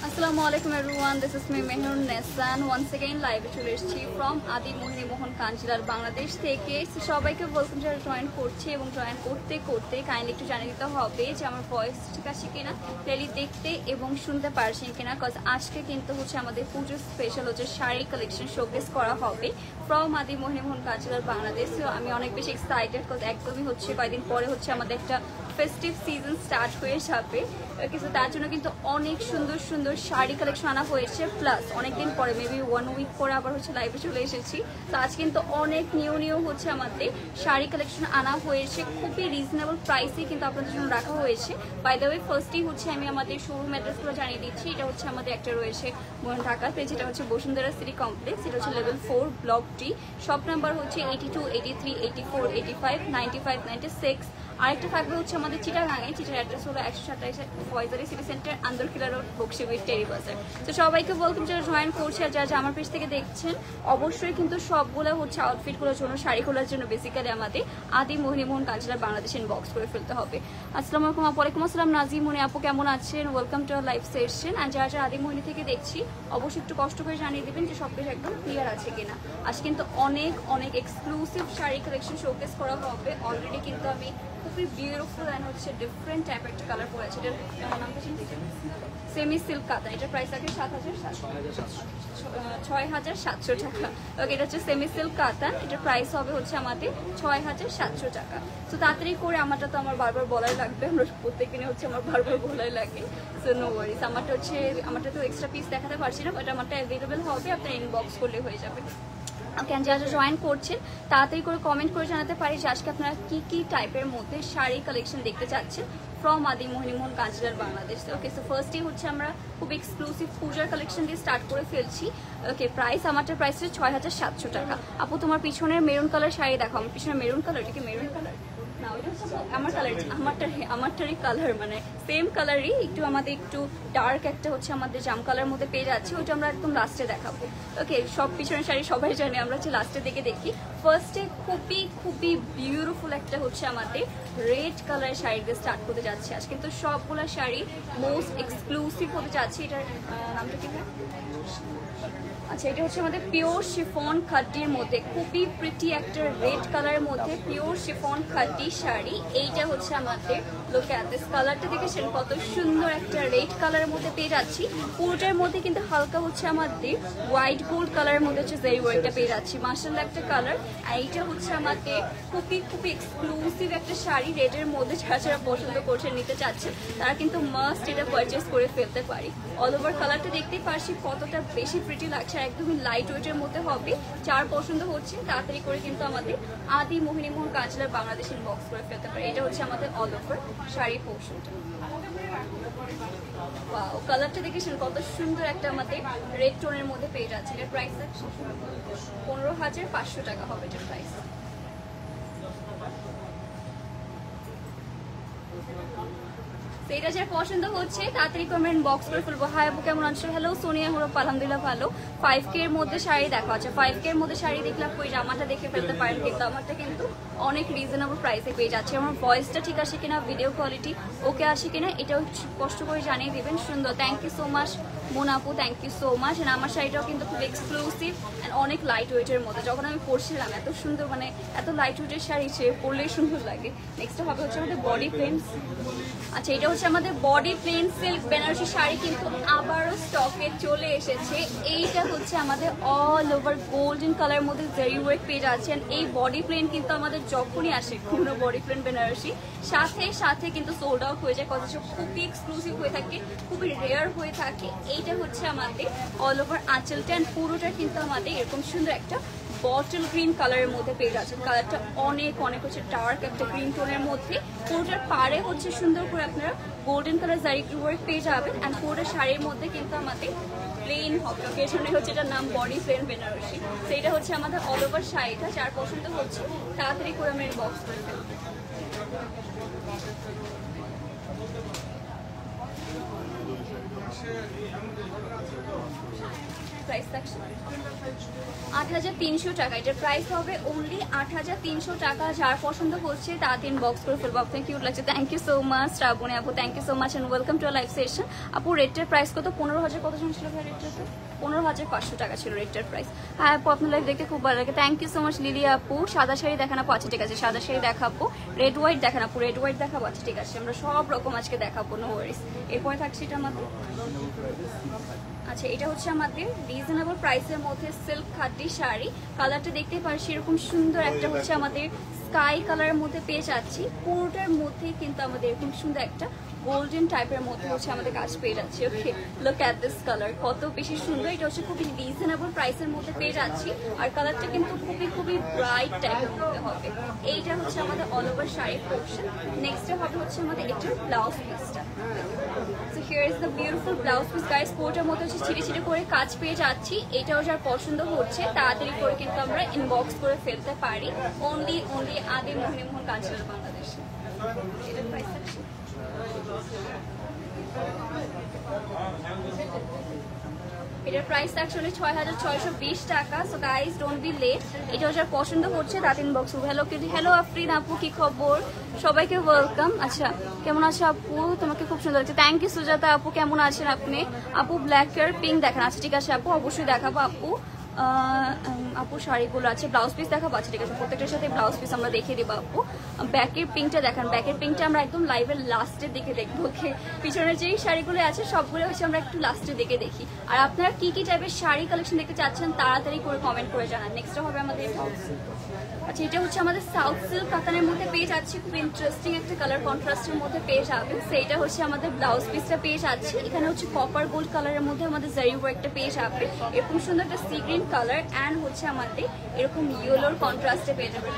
Assalamualaikum everyone, this is me Mehrun Nessan once again live চলে এসেছি from আদি মোহিনী মোহন কাঞ্জিলার বাংলাদেশ থেকে। সবাইকে ওয়েলকাম, যারা জয়েন করছে এবং জয়েন করতে করতে কাইন্ডলি একটু জানিয়ে দিতে হবে যে আমার ভয়েস ঠিক আছে কিনা, ক্লিয়ারলি দেখতে এবং শুনতে পারছেন কিনা, কজ আজকে কিন্তু হচ্ছে আমাদের পুজো স্পেশাল হচ্ছে শাড়ি কালেকশন শোকেস করা হবে ফ্রম আদি মোহিনী মোহন কাঞ্জিলার বাংলাদেশ। সো আমি অনেক বেশি এক্সাইটেড, কজ একদমই হচ্ছে কয়েকদিন পরে হচ্ছে আমাদের একটা ফেস্টিভ সিজন স্টার্ট হয়ে যাবে। কিন্তু তার জন্য কিন্তু অনেক সুন্দর সুন্দর শাড়ি কালেকশন আনা হয়েছে, প্লাস অনেকদিন পরে মেবি 1 উইক পরে আবার হচ্ছে লাইভে চলে এসেছি। তো আজ কিন্তু অনেক নিউ হচ্ছে আমাদের শাড়ি কালেকশন আনা হয়েছে, খুবই রিজনেবল প্রাইসে কিন্তু আপনাদের জন্য রাখা হয়েছে। বাই দ্য ওয়ে ফার্স্টেই হচ্ছে আমি আমাদের শোরুম অ্যাড্রেসগুলো জানিয়ে দিচ্ছি। এটা হচ্ছে আমাদের একটা রয়েছে ঢাকাতে, যেটা হচ্ছে বসুন্ধরা সিটি কমপ্লেক্স, এটা হচ্ছে level 4 block D, shop number হচ্ছে 82, 83, 84, 85, 95, 96। আরেকটা থাকবে হচ্ছে আমাদের চিটাগাঙে, চিটার অ্যাড্রেস হলো 127 ফয়জারি সিটি সেন্টার, আন্দরকিলা রোড, বক্সিবিট, টেরি বাজার। তো সবাইকে ওয়েলকাম, যারা জয়েন করছে আর যারা আমার পেজ থেকে দেখছেন অবশ্যই কিন্তু সবগুলো হচ্ছে আউটফিটগুলোর জন্য, শাড়িগুলোর জন্য বেসিক্যালি আমাদের আদি মোহিনী মোহন কাঞ্জিলার বাংলাদেশ ইনবক্স করে ফেলতে হবে। আসসালামু আলাইকুম, ওয়ালাইকুম আসসালাম নাজিমুনি আপু, কেমন আছেন? Welcome to live session. আর যারা যারা আদি মোহিনী থেকে দেখছি অবশ্যই একটু কষ্ট করে জানিয়ে দেবেন যে সব কিছু একদম ক্লিয়ার আছে কিনা। আজ কিন্তু অনেক এক্সক্লুসিভ শাড়ি কালেকশন শোকেস করা হবে। অলরেডি কিন্তু আমি খুবই বিউটিফুল অ্যান্ড হচ্ছে ডিফারেন্ট টাইপ একটা কালার পরেছে। এটার নামটা চিনতে সেমি সিল্ক কাতান, এটার প্রাইস আছে 6,700 টাকা। ওকে, এটা হচ্ছে সেমি সিল্ক কাতান, এটার প্রাইস হবে হচ্ছে আমাদের 6,700 টাকা। তো তাড়াতাড়ি করে, আমারটা তো আমার বারবার বলাই লাগবে, আমরা প্রত্যেকদিনে হচ্ছে আমার বারবার বলাই লাগে। সো নো ওয়ারিস, আমারটা তো এক্সট্রা পিস দেখাতে পারছি না, বাট আমারটা অ্যাভেলেবেল হবে, আপনার ইনবক্স করলে হয়ে যাবে। কেন যারা জয়েন করছেন তাড়াতাড়ি করে কমেন্ট করে জানাতে পারি যে আজকে আপনারা কি টাইপের মধ্যে শাড়ি কালেকশন দেখতে চাচ্ছেন ফ্রম আদি মোহিনী মোহন কাঞ্জিলার বাংলাদেশ। ওকে, সো ফার্স্টেই হচ্ছে আমরা খুব এক্সক্লুসিভ পূজার কালেকশন দিয়ে স্টার্ট করে ফেলছি। ওকে, আমারটার প্রাইস হচ্ছে 6,700 টাকা। আপু তোমার পিছনের মেরুন কালার শাড়ি দেখো, আমার পিছনে মেরুন কালার, এটা কি মেরুন কালার? না, ওইটা হচ্ছে আমার কালার, আমারটারই কালার, মানে সেম কালারই, একটু আমাদের একটু ডার্ক একটা হচ্ছে আমাদের জাম কালার মধ্যে পেয়ে যাচ্ছে, ওইটা আমরা একদম লাস্টে দেখাবো। ওকে, সব পিছনের শাড়ি সবাই জানে, আমরা হচ্ছে লাস্টের দিকে দেখি। ফার্স্টে খুবই বিউটিফুল একটা হচ্ছে আমাদের রেড কালারের শাড়ি দিয়ে স্টার্ট করতে যাচ্ছে আজ, কিন্তু সবগুলো শাড়ি মোস্ট এক্সক্লুসিভ হতে যাচ্ছে। এটার নামটা কি? আচ্ছা, এটা হচ্ছে আমাদের পিওর শিফন খাড্ডির মধ্যে খুবই প্রিটি একটা রেড কালারের মধ্যে পিওর শিফন খাড্ডি শাড়ি। এইটা হচ্ছে আমাদের লুক অ্যাট দিস, কালারটা দেখেছেন কত সুন্দর একটা রেড কালারের মধ্যে পেয়ে যাচ্ছি। পুরোটার মধ্যে কিন্তু হালকা হচ্ছে আমাদের হোয়াইট গোল্ড কালারের মধ্যে হচ্ছে জেরি ওয়ার্কটা পেয়ে যাচ্ছি, মাশাআল্লাহ একটা কালার। এইটা হচ্ছে আমাদের খুবই এক্সক্লুসিভ একটা শাড়ি রেডের মধ্যে, যারা পছন্দ করছেন নিতে চাচ্ছেন তারা কিন্তু মাস্ট এটা পারচেস করে ফেলতে পারি। অল ওভার কালারটা দেখতেই পারছি কতটা বেশি প্রিটি লাগছে, একদমই লাইট ওয়েটের মধ্যে হবে। যার পছন্দ হচ্ছে তাড়াতাড়ি করে কিন্তু আমাদের আদি মোহিনী মোহন কাঞ্জিলার বাংলাদেশ ইনবক্স করে ফেলতে পারে। এটা হচ্ছে আমাদের অল ওভার শাড়ি পোর্শনটা। ওয়াও, কালারটা দেখেছেন কত সুন্দর একটা আমাদের রেড টোনের মধ্যে পেয়ে যাচ্ছে। এর প্রাইস 15,500 টাকা হবে এটার প্রাইস। এটা যার পছন্দ হচ্ছে তাড়াতাড়ি কমেন্ট বক্স করে ফেলবো। হাই আপু কেমন আছো? হ্যালো সোনিয়া হুরপ, আলহামদুলিল্লাহ ভালো। 5K এর মধ্যে শাড়ি দেখো। আচ্ছা, 5K এর মধ্যে শাড়ি দেখলে আপু এই জামাটা দেখে ফেলতে পারেন, কিন্তু আমারটা কিন্তু অনেক রিজনেবল প্রাইসে পেয়ে যাচ্ছে। আমার ভয়েসটা ঠিক আছে কিনা, ভিডিও কোয়ালিটি ওকে আছে কিনা, এটাও কষ্ট করে জানিয়ে দিবেন। সুন্দর, thank you so much Mona আপু, thank you so much. And আমার শাড়িটাও কিন্তু খুব এক্সক্লুসিভ অ্যান্ড অনেক লাইট ওয়েটের মধ্যে। যখন আমি পরছিলাম এত সুন্দর, মানে এত লাইট ওয়েটের শাড়ি সে পরলেই সুন্দর লাগে। নেক্সট হবে হচ্ছে আমাদের বডি প্লেন। আচ্ছা, এটা হচ্ছে আমাদের body plain silk Banarasi sari, কিন্তু আবারও স্টকে চলে এসেছে। এইটা হচ্ছে আমাদের অল ওভার গোল্ডেন কালার মধ্যে জেরি ওয়ার্ক পেয়ে যাচ্ছেন। এই বডি প্লেন কিন্তু আমাদের যখনই আসে কোনো বডি প্লেন বেনারসি সাথে কিন্তু সোল্ড আউট হয়ে যায়, কত খুবই এক্সক্লুসিভ হয়ে থাকে, খুবই রেয়ার হয়ে থাকে। এইটা হচ্ছে আমাদের অল ওভার আঁচলটা, অ্যান্ড পুরোটা কিন্তু আমাদের এরকম সুন্দর একটা বটল গ্রিন কালারের মধ্যে পেয়ে যাচ্ছেন। কালারটা অনেক হচ্ছে ডার্ক একটা গ্রিন টোনের মধ্যে। পুরোটার পাড়ে হচ্ছে সুন্দর করে আপনারা গোল্ডেন কালার জারি ওয়ার্ক পেয়ে যাবেন, অ্যান্ড পুরোটা শাড়ির মধ্যে কিন্তু আমাদের প্লেন হবে, ওকে এর জন্য হচ্ছে এটার নাম বডি প্লেন বেনারসি। তো এটা হচ্ছে আমাদের অল ওভার শাড়িটা, যার পছন্দ হচ্ছে তাড়াতাড়ি করে আমি বক্স করে ফেলবো। প্রাইস থাকছে ৮৩০০ টাকা। এটার প্রাইস হবে অনলি ৮৩০০ টাকা। যার পছন্দ হচ্ছে তা বক্স করে ফেলবো। আপনার কিউট লাগছে, thank you so much Shraboni আপু, thank you so much and welcome to live session. আপু রেটের প্রাইস কত? ১৫,০০০ কত ছিল ভাই রেটটা? তো ১৫,৫০০ টাকা ছিল রেটের প্রাইস। হ্যাঁ আপু আপনার লাইভ দেখতে খুব ভালো লাগে, thank you so much Lily আপু। সাদা শাড়ি দেখান আপু, আচ্ছা ঠিক আছে সাদা শাড়ি দেখাবো। রেড হোয়াইট দেখান আপু, রেড হোয়াইট দেখাবো, আচ্ছা ঠিক আছে আমরা সব রকম আজকে দেখাবো, নো ওয়ারিস। এরপরে থাকছে এটা আমাদের, আচ্ছা এটা হচ্ছে আমাদের রিজনেবল প্রাইসের মধ্যে সিল্ক খাদি শাড়ি। কালারটা দেখতে পাচ্ছি এরকম সুন্দর একটা হচ্ছে আমাদের স্কাই কালারের মধ্যে পেয়ে যাচ্ছি। পুরোটার মধ্যে কিন্তু আমাদের এরকম সুন্দর একটা গোল্ডেন টাইপের মধ্যে হচ্ছে আমাদের কাজ পেয়ে যাচ্ছি। ওকে লুক অ্যাট দিস কালার, কত বেশি সুন্দর। এটা হচ্ছে খুবই রিজনেবল প্রাইসের মধ্যে পেয়ে যাচ্ছি, আর কালারটা কিন্তু খুবই ব্রাইট টাইপের মধ্যে হবে। এইটা হচ্ছে আমাদের অল ওভার শাড়ির পোর্শন। নেক্সটে হবে হচ্ছে আমাদের এটার ব্লাউজ পিসটা। So here is the beautiful blouse piece guys. পুরোটার মধ্যে হচ্ছে ছিটে করে কাজ পেয়ে যাচ্ছি। এটাও যার পছন্দ হচ্ছে তাড়াতাড়ি করে কিন্তু আমরা ইনবক্স করে ফেলতে পারি। অনলি আদি মোহন কালচারাল বাংলাদেশে। এটার প্রাইস আছে এটার প্রাইস অ্যাকচুয়ালি ৬৬২০ টাকা। So guys don't be late. এটা যার পছন্দ হচ্ছে তাতে ইনবক্স। হ্যালো আফরিন আপু, কি খবর? সবাইকে ওয়েলকাম। আচ্ছা কেমন আছো আপু? তোমাকে খুব সুন্দর লাগছে, থ্যাংক ইউ সুজাতা আপু। কেমন আছেন আপনি? আপু ব্ল্যাক আর পিঙ্ক দেখান, আচ্ছা ঠিক আছে আপু অবশ্যই দেখাবো আপু। আপু শাড়িগুলো আছে, ব্লাউজ পিস দেখাবো, আচ্ছা ঠিক আছে প্রত্যেকটার সাথে ব্লাউজ পিস আমরা দেখিয়ে দেবো আপু। ব্যাকের পিঙ্কটা দেখান, ব্যাকের পিঙ্কটা আমরা একদম লাইভের লাস্টের দিকে দেখবো। ওকে পিছনের যেই শাড়িগুলো আছে সবগুলো হচ্ছে আমরা একটু লাস্টের দিকে দেখি। আর আপনারা কি টাইপের শাড়ি কালেকশন দেখতে চাচ্ছেন তাড়াতাড়ি করে কমেন্ট করে জানান। নেক্সটটা হবে আমাদের, আচ্ছা এটা হচ্ছে আমাদের সাউথ সিল্ক কাতানের মধ্যে পেয়ে যাচ্ছি, খুব ইন্টারেস্টিং একটা কালার কন্ট্রাস্টের মধ্যে পেয়ে যাবেন। সেইটা হচ্ছে আমাদের ব্লাউজ পিসটা পেয়ে যাচ্ছি। এখানে হচ্ছে কপার গোল্ড কালারের মধ্যে আমাদের জারি ওয়ার্কটা পেয়ে যাবে, এরকম সুন্দর একটা সি গ্রিন কালার অ্যান্ড হচ্ছে আমাদের এরকম ইয়েলোর কন্ট্রাস্টে পেয়ে যাবে।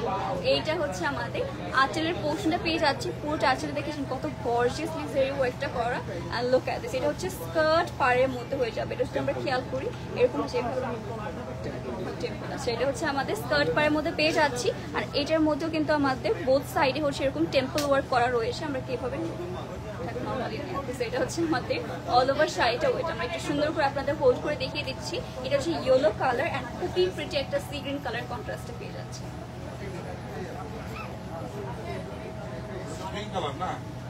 এইটা হচ্ছে আমাদের আঁচলের পোর্শনটা পেয়ে যাচ্ছি। পুরোটা আঁচলে দেখেছেন কত গর্জিয়াসলি জারি ওয়ার্কটা করা। অ্যান্ড লুক অ্যাট দিস, এটা হচ্ছে স্কার্ট পাড়ের মধ্যে হয়ে যাবে। এটা হচ্ছে আমরা খেয়াল করি এরকম যেভাবে, আচ্ছা এটা হচ্ছে আমাদের স্কার্ট পাড়ের মধ্যে পেয়ে যাচ্ছি। আর এটার মধ্যেও কিন্তু আমাদের বোথ সাইডে হচ্ছে এরকম টেম্পল ওয়ার্ক করা রয়েছে। আমরা কিভাবে এটা হচ্ছে আমাদের অল ওভার শাড়িটা, ওইটা আমরা একটু সুন্দর করে আপনাদের হোল্ড করে দেখিয়ে দিচ্ছি। এটা হচ্ছে ইয়েলো কালার অ্যান্ড খুবই প্রিটি একটা সি গ্রিন কালার কন্ট্রাস্টে পেয়ে যাচ্ছে।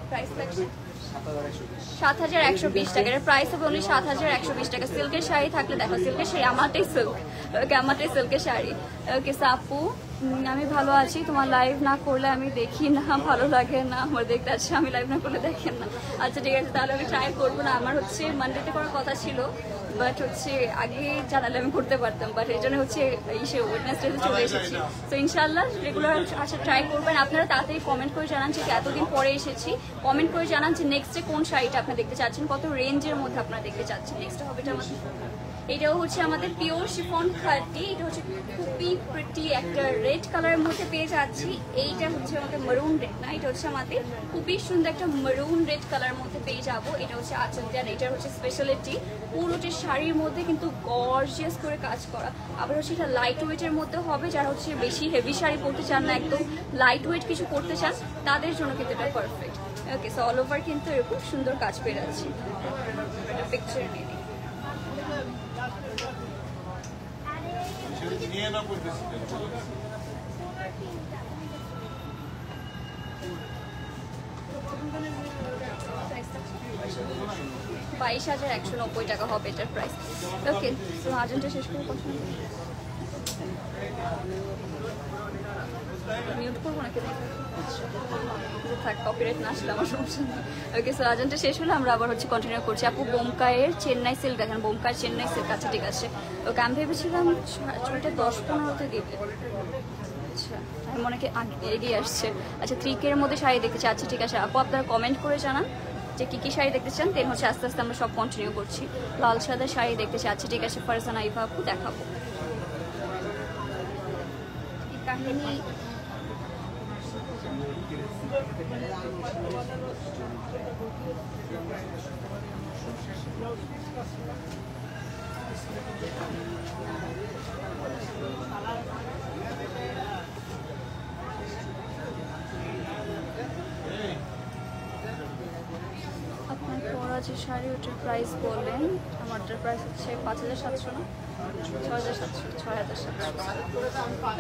প্রাইস থাকছে ৭১২০ টাকা। এর প্রাইস হবে অনলি ৭১২০ টাকা। সিল্কের শাড়ি থাকলে দেখো, সিল্কের শাড়ি আমারটাই সিল্ক, ওকে আমারটাই সিল্কের শাড়ি। ওকে সাপু আমি ভালো আছি, তোমার লাইভ না করলে আমি দেখি না, ভালো লাগে না আমার দেখতে। আচ্ছা আমি লাইভ না করলে দেখেন না, আচ্ছা ঠিক আছে তাহলে আমি ট্রাই করবো না। আমার হচ্ছে মানডেতে করার কথা ছিল, বাট হচ্ছে আগে জানালে আমি করতে পারতাম, বাট এই জন্য হচ্ছে ওয়েডনেসডেতে চলে এসেছি। তো ইনশাল্লাহ রেগুলার আচ্ছা ট্রাই করবেন। আপনারা তাড়াতাড়ি কমেন্ট করে জানান যে এতদিন পরে এসেছি, কমেন্ট করে জানান যে নেক্সটে কোন শাড়িটা আপনি দেখতে চাচ্ছেন, কত রেঞ্জের মধ্যে আপনারা দেখতে চাচ্ছেন। নেক্সট হবে এটা আমাদের, এটাও হচ্ছে আমাদের পিওর শিফন খাদি। এটা হচ্ছে খুবই প্রিটি একটা রেড কালারের মধ্যে পেয়ে যাচ্ছি। এইটা হচ্ছে আমাদের মেরুন রেড না, এটা হচ্ছে আমাদের খুবই সুন্দর একটা মেরুন রেড কালারের মধ্যে পেয়ে যাবো। এটা হচ্ছে আঁচল দেন, এটার হচ্ছে স্পেশালিটি পুরোটি শাড়ির মধ্যে কিন্তু গর্জিয়াস করে কাজ করা। আবার হচ্ছে এটা লাইট ওয়েটের মধ্যে হবে, যারা হচ্ছে বেশি হেভি শাড়ি পরতে চান না, একদম লাইট ওয়েট কিছু পরতে চান তাদের জন্য কিন্তু এটা perfect. Okay so all over কিন্তু এরকম সুন্দর কাজ পেয়ে যাচ্ছি। এটা পিকচার নিয়ে নিই। নিয়ে না করতেছি 22,190 টাকা হবে এটার প্রাইস। ওকে তো আজনটা শেষ করে কথা মিউট করবো নাকি, থাক কপিরাইট না আসলে আমার সমস্যা নেই। ওকে সো আজনটা শেষ হলে আমরা আবার হচ্ছে কন্টিনিউ করছি। আপু বোমকায়ের চেন্নাই সিল্ক দেখেন, বোমকায়ের চেন্নাই সিল্ক আছে ঠিক আছে। ওকে আমি ভেবেছিলাম চুড়িটা 10-15তে দিবে, আচ্ছা আমি মনে কি এগিয়ে আসছে। আচ্ছা 3K-র মধ্যে শাড়ি দেখতে চাই, আচ্ছা ঠিক আছে আপু আপনারা কমেন্ট করে জানান যে কী কী শাড়ি দেখতে চান, দেন হচ্ছে আস্তে আস্তে আমরা সব কন্টিনিউ করছি। লাল সাদা শাড়ি দেখতে চাই, আচ্ছা ঠিক আছে ফারজানা আইভা আপু দেখাবো। কাহিনী আপনার পরা যে শাড়ি ওটার প্রাইস বললেন, আমারটার প্রাইস হচ্ছে 5700 না 6700, 6700।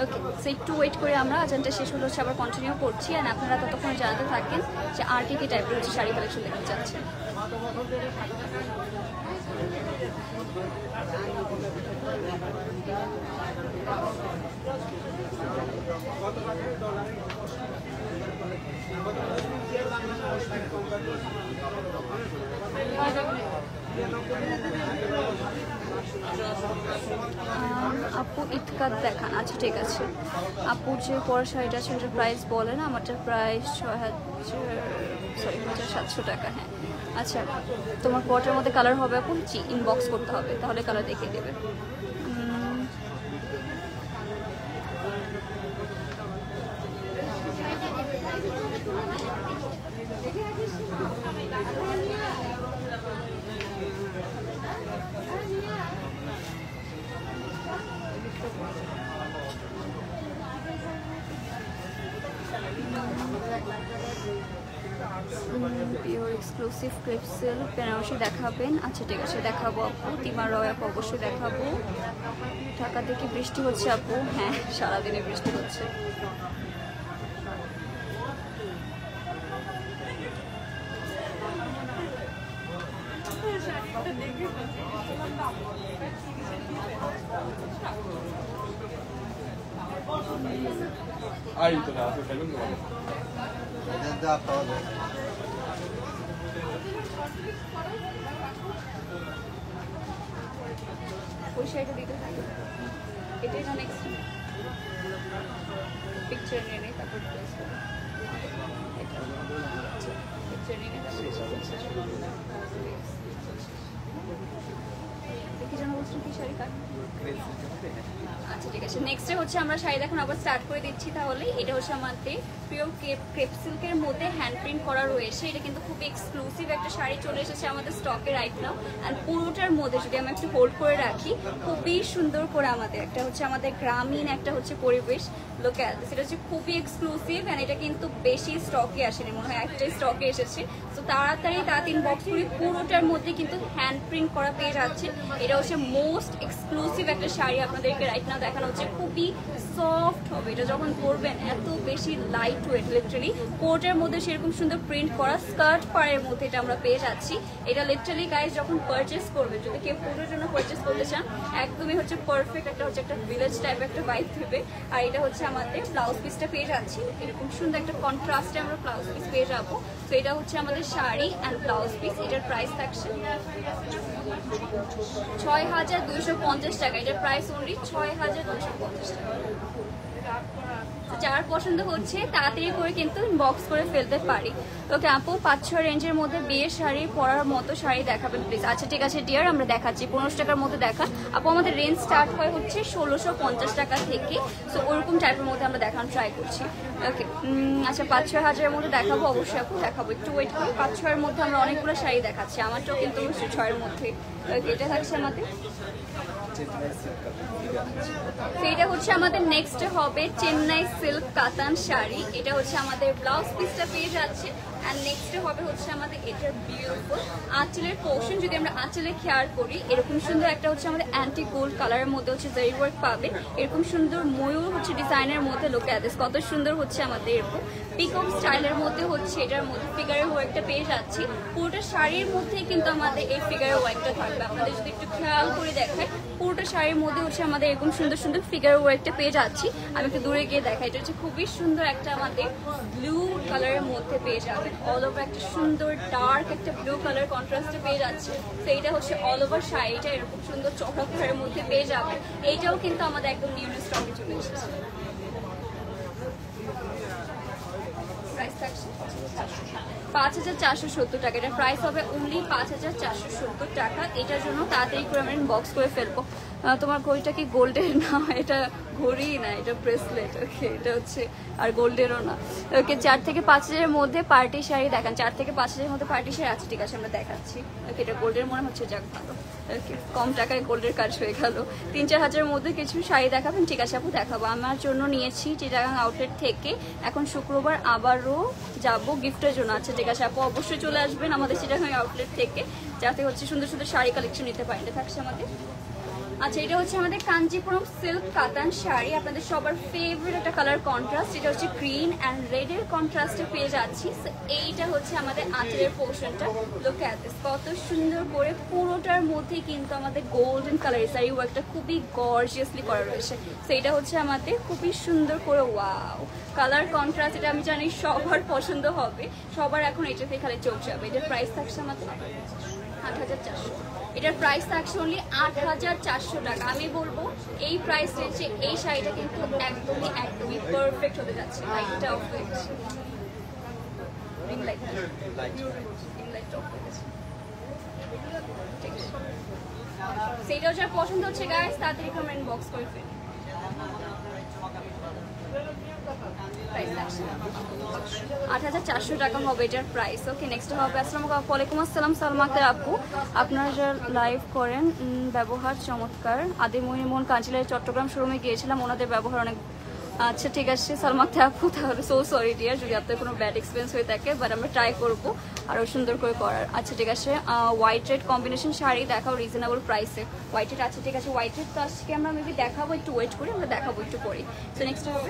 ওকে, সো একটু ওয়েট করে আমরা আজানটা শেষ হলে হচ্ছে আবার কন্টিনিউ করছি। অ্যান্ড আপনারা ততক্ষণ জানাতে থাকেন যে আর কি টাইপের হচ্ছে শাড়ি কালেকশন দেখতে চাচ্ছেন। আপু ইতকাত দেখান। আচ্ছা ঠিক আছে, আপুর যে পরা শাড়িটা আছে ওটার প্রাইস বলেন। আমারটার প্রাইস 6700 টাকা। হ্যাঁ আচ্ছা, তোমার পরাটার মধ্যে কালার হবে আপু? জি, ইনবক্স করতে হবে, তাহলে কালার দেখিয়ে দেবে। Pure exclusive crepe silk Banarasi দেখাবেন? আচ্ছা ঠিক আছে, দেখাবো আপু। তিমার রয় আপু অবশ্যই দেখাবো। ঢাকা থেকে বৃষ্টি হচ্ছে আপু? হ্যাঁ, সারাদিনে বৃষ্টি হচ্ছে। Ahí te la hace segundo. ওই শাড়িটা দিতে থাকি, এটাই না নেক্সট পিকচার নিয়ে নেই, তারপর প্লেস করবো। পিকচার নিয়ে নেই, তারপর দেখি যেন বলছি কি শাড়ি কাট। আচ্ছা ঠিক আছে, নেক্সটে হচ্ছে আমরা শাড়ি এখন আবার স্টার্ট করে দিচ্ছি। তাহলে এটা হচ্ছে আমাদের পিওর ক্রেপ সিল্কের মধ্যে হ্যান্ড প্রিন্ট করা রয়েছে। এটা কিন্তু খুব এক্সক্লুসিভ একটা শাড়ি চলে এসেছে আমাদের স্টকে রাইট নাও। অ্যান্ড পুরোটার মধ্যে যদি আমি একটু হোল্ড করে রাখি, খুবই সুন্দর করে আমাদের একটা হচ্ছে আমাদের গ্রামীণ একটা হচ্ছে পরিবেশ লোকাল, সেটা হচ্ছে খুবই এক্সক্লুসিভ। অ্যান্ড এটা কিন্তু বেশি স্টকে আসেনি, মনে হয় একটাই স্টকে এসেছে। তো তাড়াতাড়ি ইনবক্স করে পুরোটার মধ্যে কিন্তু হ্যান্ড প্রিন্ট করা পেয়ে যাচ্ছে। এটা হচ্ছে মোস্ট এক্সক্লুসিভ একটা শাড়ি আপনাদেরকে রাইট নাও দেখানো হচ্ছে। খুবই সফট হবে এটা যখন পরবেন, এত বেশি লাইট ওয়েট। লিটারালি কোটের মধ্যে সেরকম সুন্দর প্রিন্ট করা স্কার্ট পাড়ের মধ্যে এটা আমরা পেয়ে যাচ্ছি। এটা লিটারালি গাইস যখন পারচেস করবে, যদি কেউ পুরোর জন্য পারচেস করতে চান, একদমই হচ্ছে পারফেক্ট একটা ভিলেজ টাইপ একটা ভাইব দেবে। আর এটা হচ্ছে আমাদের ব্লাউজ পিসটা পেয়ে যাচ্ছি, এরকম সুন্দর একটা কন্ট্রাস্টে আমরা ব্লাউজ পিস পেয়ে যাবো। তো এটা হচ্ছে আমাদের শাড়ি অ্যান্ড ব্লাউজ পিস। এটার প্রাইস থাকছে 6250 টাকা। এটার প্রাইস অনলি 6250 টাকা। যার পছন্দ হচ্ছে তাড়াতাড়ি করে কিন্তু ইনবক্স করে ফেলতে পারি। ওকে আপু, 5-6 রেঞ্জের মধ্যে বিয়ের শাড়ি পরার মতো শাড়ি দেখাবেন প্লিজ। আচ্ছা ঠিক আছে ডিয়ার, আমরা দেখাচ্ছি। 1500 টাকার মধ্যে দেখান আপু। আমাদের রেঞ্জ স্টার্ট হয় হচ্ছে 1650 টাকা থেকে। সো ওরকম টাইপের মধ্যে আমরা দেখানো ট্রাই করছি। ওকে আচ্ছা, 5-6 হাজারের মধ্যে দেখাবো অবশ্যই আপু, দেখাবো। একটু ওয়েট করি। 5-6 এর মধ্যে আমরা অনেকগুলো শাড়ি দেখাচ্ছি, আমারটাও কিন্তু 6 এর মধ্যে। এটা থাকছে আমাদের, এটা হচ্ছে আমাদের নেক্সট হবে চেন্নাই সিল্ক কাতান শাড়ি। এটা হচ্ছে আমাদের ব্লাউজ পিসটা পেয়ে যাচ্ছে। অ্যান্ড নেক্সট হবে হচ্ছে আমাদের এটার বিউটিফুল আঁচলের পোর্শন। যদি আমরা আঁচলে খেয়াল করি, এরকম সুন্দর একটা হচ্ছে আমাদের অ্যান্টি গোল্ড কালারের মধ্যে হচ্ছে জারি ওয়ার্ক পাবে। এরকম সুন্দর ময়ূর হচ্ছে ডিজাইনের মধ্যে লোক অ্যাড্রেস কত সুন্দর হচ্ছে আমাদের এরকম পিকক স্টাইলের মধ্যে হচ্ছে এটার মধ্যে ফিগারের ওয়ার্কটা পেয়ে যাচ্ছি। পুরোটা শাড়ির মধ্যেই কিন্তু আমাদের এই ফিগারের ওয়ার্কটা থাকবে। আপনাদের যদি একটু খেয়াল করে দেখায়, পুরোটা শাড়ির মধ্যে হচ্ছে আমাদের এরকম সুন্দর সুন্দর ফিগার ওয়ার্কটা পেয়ে যাচ্ছি। আমি একটু দূরে গিয়ে দেখাই। এটা হচ্ছে খুবই সুন্দর একটা আমাদের ব্লু কালারের মধ্যে পেয়ে যাবেন। অল ওভার একটা সুন্দর ডার্ক একটা ব্লু কালার কন্ট্রাস্টে পেয়ে যাচ্ছে। তো এটা হচ্ছে অল ওভার শাড়িটা এরকম সুন্দর চকরা কালারের মধ্যে পেয়ে যাবেন। এইটাও কিন্তু আমাদের একদম নিউ স্টকে চলে এসেছে। প্রাইস থাকছে 5470 টাকা। এটা প্রাইস হবে অনলি 5470 টাকা। এটার জন্য তাড়াতাড়ি করে আমরা বক্স করে ফেলবো। তোমার ঘড়িটা কি গোল্ডের? না, এটা ঘড়ি না, এটা ব্রেসলেট। ওকে, এটা হচ্ছে আর গোল্ডেরও না। ওকে, 4 থেকে 5 হাজারের মধ্যে পার্টি শাড়ি দেখান। 4 থেকে 5 হাজারের মধ্যে পার্টি শাড়ি আছে, ঠিক আছে আমরা দেখাচ্ছি। ওকে, এটা গোল্ডের মনে হচ্ছে, যাক ভালো। ওকে, কম টাকায় গোল্ডের কাজ হয়ে গেল। 3-4 হাজারের মধ্যে কিছু শাড়ি দেখাবেন, ঠিক আছে আপু দেখাবো। আমার জন্য নিয়েছি চিটাগাং আউটলেট থেকে, এখন শুক্রবার আবারও যাব গিফটের জন্য। আচ্ছা ঠিক আছে আপু, অবশ্যই চলে আসবেন আমাদের চিটাগাং আউটলেট থেকে, যাতে হচ্ছে সুন্দর সুন্দর শাড়ি কালেকশন নিতে পারেন। এটা থাকছে আমাদের। আচ্ছা, এটা হচ্ছে আমাদের কাঞ্জিপুরম সিল্ক কাতান শাড়ি, আপনাদের সবার ফেভারিট একটা কালার কন্ট্রাস্ট। এটা হচ্ছে গ্রিন অ্যান্ড রেডের কন্ট্রাস্টে পেয়ে যাচ্ছি। এইটা হচ্ছে আমাদের আঁচলের পোর্শনটা। লুক অ্যাট দিস, কত সুন্দর করে পুরোটার মধ্যে কিন্তু আমাদের গোল্ডেন কালার শাড়ি ওয়ার্কটা খুবই গর্জিয়াসলি করা রয়েছে। তো এটা হচ্ছে আমাদের খুবই সুন্দর করে ওয়াও কালার কন্ট্রাস্ট। এটা আমি জানি সবার পছন্দ হবে, সবার এখন এটাতে খালি চোখ যাবে। এটার প্রাইস থাকছে আমাদের 8,400। এটার প্রাইস থাকছে অনলি 8,400 টাকা। আমি বলবো এই প্রাইস রেঞ্জে এই শাড়িটা কিন্তু একদমই পারফেক্ট হতে যাচ্ছে। লাইটটা অফ হয়ে গেছে, রিং লাইটটা অফ হয়ে গেছে। ঠিক আছে, সেইটা হচ্ছে পছন্দ হচ্ছে গাইস, তাড়াতাড়ি কমেন্ট বক্স করে ফেলুন। 8,400 টাকা হবে এটার প্রাইস। ওকে, নেক্সট হবে। আসসালামু আলাইকুম। আসসালাম সালমা আক্তার আপু, আপনারা যারা লাইভ করেন ব্যবহার চমৎকার। আদিমণি মোহন কাঞ্চিলার চট্টগ্রাম শোরুমে গিয়েছিলাম, ওনাদের ব্যবহার অনেক। আচ্ছা ঠিক আছে সালমা আক্তার আপু, তাহলে সো সরি ডিয়ার যদি আপনার কোনো ব্যাড এক্সপিরিয়েন্স হয়ে থাকে, বাট আমরা ট্রাই করবো আরও সুন্দর করে করার। আচ্ছা ঠিক আছে, হোয়াইট রেড কম্বিনেশন শাড়ি দেখাও রিজনেবল প্রাইসে। হোয়াইট রেড, আচ্ছা ঠিক আছে হোয়াইট রেড তো আজকে আমরা মেবি দেখাবো, একটু ওয়েট করি, আমরা দেখাবো একটু পরে। তো নেক্সট হবে,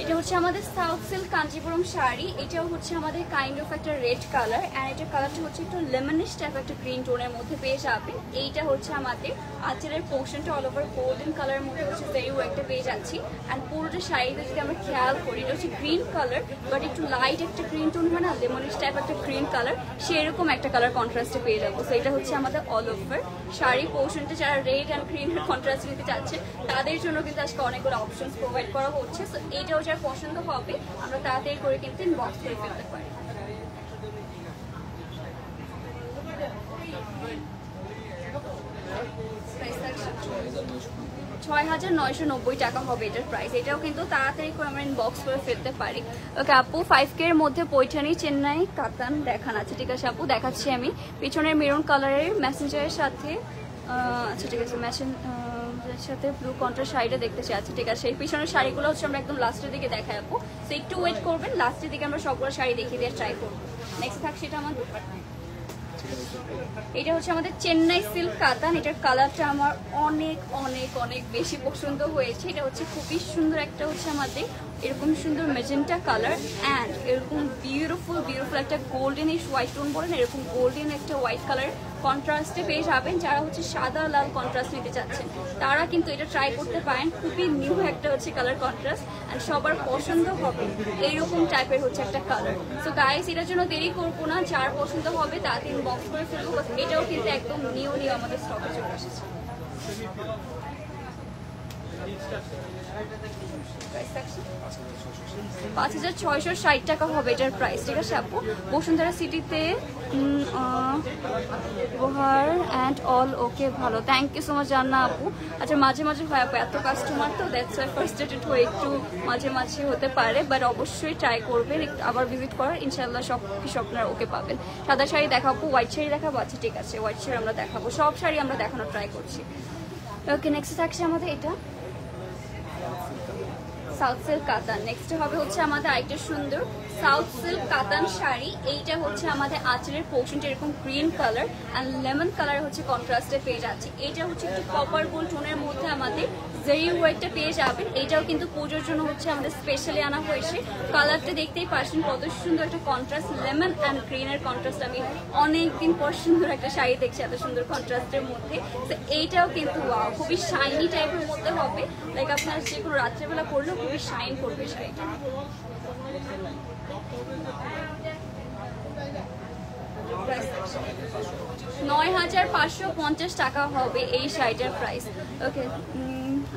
এটা হচ্ছে আমাদের সাউথ সিল্ক কাঞ্জিপুরম শাড়ি। এটাও হচ্ছে আমাদের কাইন্ড অফ একটা রেড কালার, অ্যান্ড এটার কালারটা হচ্ছে একটু লেমনিশ টাইপ একটা গ্রিন টোনের মধ্যে পেয়ে যাবেন। এইটা হচ্ছে আমাদের আঁচলের পোর্শনটা অল ওভার গোল্ডেন কালারের মধ্যে হচ্ছে ভেরি ওয়ার্কটা পেয়ে যাচ্ছি। অ্যান্ড পুরোটা শাড়িতে যদি আমরা খেয়াল করি, এটা হচ্ছে গ্রিন কালার, বাট একটু লাইট একটা গ্রিন টোন হয় না, লেমনিশ টাইপ একটা গ্রিন কালার, সেরকম একটা কালার কন্ট্রাস্টে পেয়ে যাবো। তো এটা হচ্ছে আমাদের অল ওভার শাড়ি পোর্শনটা। যারা রেড অ্যান্ড গ্রিনের কন্ট্রাস্ট নিতে চাচ্ছে তাদের জন্য কিন্তু আজকে অনেকগুলো অপশনস প্রোভাইড করা হচ্ছে। তো এইটাও যার পছন্দ হবে আমরা তাড়াতাড়ি করে কিন্তু ইনবক্স করে ফেলতে পারি। প্রাইস থাকছে 6,990 টাকা হবে এটার প্রাইস। এটাও কিন্তু তাড়াতাড়ি করে আমরা ইনবক্স করে ফেলতে পারি। ওকে আপু, 5K এর মধ্যে পৈঠানি চেন্নাই কাতান দেখান। আছে ঠিক আছে আপু, দেখাচ্ছি আমি। পিছনের মেরুন কালারের ম্যাসেঞ্জারের সাথে, আচ্ছা ঠিক আছে সাথে ব্লু কন্ট্রাস্ট শাড়িটা দেখতে চাই। আচ্ছা ঠিক আছে, এই পিছনের শাড়িগুলো হচ্ছে আমরা একদম লাস্টের দিকে দেখাই আপু, তো একটু ওয়েট করবেন, লাস্টের দিকে আমরা সবগুলো শাড়ি দেখিয়ে দিয়ে ট্রাই করবো। নেক্সট থাকছে এটা আমাদের, এটা হচ্ছে আমাদের চেন্নাই সিল্ক কাতান। এটার কালারটা আমার অনেক অনেক অনেক বেশি পছন্দ হয়েছে। এটা হচ্ছে খুবই সুন্দর একটা হচ্ছে আমাদের এরকম সুন্দর মেজেন্টা কালার, অ্যান্ড এরকম বিউটিফুল একটা গোল্ডেনিশ হোয়াইট টোন বলেন, এরকম গোল্ডেন একটা হোয়াইট কালার কন্ট্রাস্টে পেয়ে যাবেন। যারা হচ্ছে সাদা লাল কন্ট্রাস্ট নিতে চাচ্ছেন তারা কিন্তু এটা ট্রাই করতে পারেন। খুবই নিউ একটা হচ্ছে কালার কন্ট্রাস্ট, অ্যান্ড সবার পছন্দ হবে এইরকম টাইপের হচ্ছে একটা কালার। সো গাইস, এটার জন্য দেরি করবো না, যার পছন্দ হবে তাতে বক্স করে ফেলবো। এটাও কিন্তু একদম নিউ আমাদের স্টকে চলে এসেছে। 5,660 টাকা হবে এটার প্রাইস। ঠিক আছে আপু, বসুন্ধরা সিটিতে উপহার অ্যান্ড অল। ওকে ভালো, থ্যাংক ইউ সো মাচ জান্না আপু। আচ্ছা মাঝে মাঝে হয় আপু, এত কাস্টমার তো দ্যাটস ওয়াই ফার্স্টেটেড হয়ে একটু মাঝে মাঝে হতে পারে, বাট অবশ্যই ট্রাই করবেন আবার ভিজিট করার, ইনশাল্লাহ সব কিছু আপনারা ওকে পাবেন। সাদা শাড়ি দেখাবো, হোয়াইট শাড়ি দেখাবো। আচ্ছা ঠিক আছে, হোয়াইট শাড়ি আমরা দেখাবো, সব শাড়ি আমরা দেখানোর ট্রাই করছি। ওকে, নেক্সট থাকছে আমাদের এটা সাউথ সিল্ক কাতান। নেক্সট হবে হচ্ছে আমাদের আরেকটা সুন্দর সাউথ সিল্ক কাতান শাড়ি। এইটা হচ্ছে আমাদের আঁচলের পোর্শনটা এরকম green colour and lemon colour হচ্ছে কন্ট্রাস্টে পেয়ে যাচ্ছে। এইটা হচ্ছে একটু কপার গোল্ড টোনের মধ্যে আমাদের জেরি ওয়েটটা পেয়ে যাবেন। এইটাও কিন্তু পুজোর জন্য হচ্ছে আমাদের স্পেশালি আনা হয়েছে। কালারটা দেখতেই পাচ্ছেন কত সুন্দর একটা কন্ট্রাস্ট, লেমন অ্যান্ড গ্রিনের কন্ট্রাস্ট। আমি অনেকদিন পর সুন্দর একটা শাড়ি দেখছি এত সুন্দর কন্ট্রাস্টের মধ্যে। তো এইটাও কিন্তু খুবই শাইনি টাইপের মধ্যে হবে, লাইক আপনার যে কোনো রাত্রেবেলা পরলেও খুবই শাইন করবে শাড়িটা। 9,550 টাকা হবে এই শাড়িটার প্রাইস। ওকে,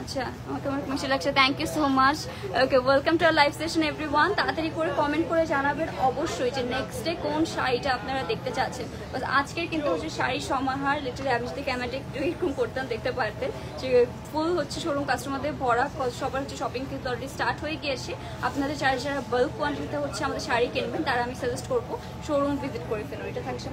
আচ্ছা, আমাকে অনেক মিষ্টি লাগছে, thank you so much. Okay, welcome to our live session everyone. তাড়াতাড়ি করে কমেন্ট করে জানাবেন অবশ্যই যে নেক্সট ডে কোন শাড়িটা আপনারা দেখতে চাচ্ছেন। বাস আজকের কিন্তু হচ্ছে শাড়ির সমাহার, লিটারালি আমি যদি ক্যামেরাটা একটু এরকম করতাম দেখতে পারতেন যে ফুল হচ্ছে শোরুম কাস্টমারদের ভরা, সবার হচ্ছে শপিং কিন্তু অলরেডি স্টার্ট হয়ে গিয়েছে। আপনাদের যারা যারা বাল্ক কোয়ান্টিটিতে হচ্ছে আমাদের শাড়ি কিনবেন তারা আমি সাজেস্ট করবো শোরুম ভিজিট করে ফেলুন। এটা থাকছে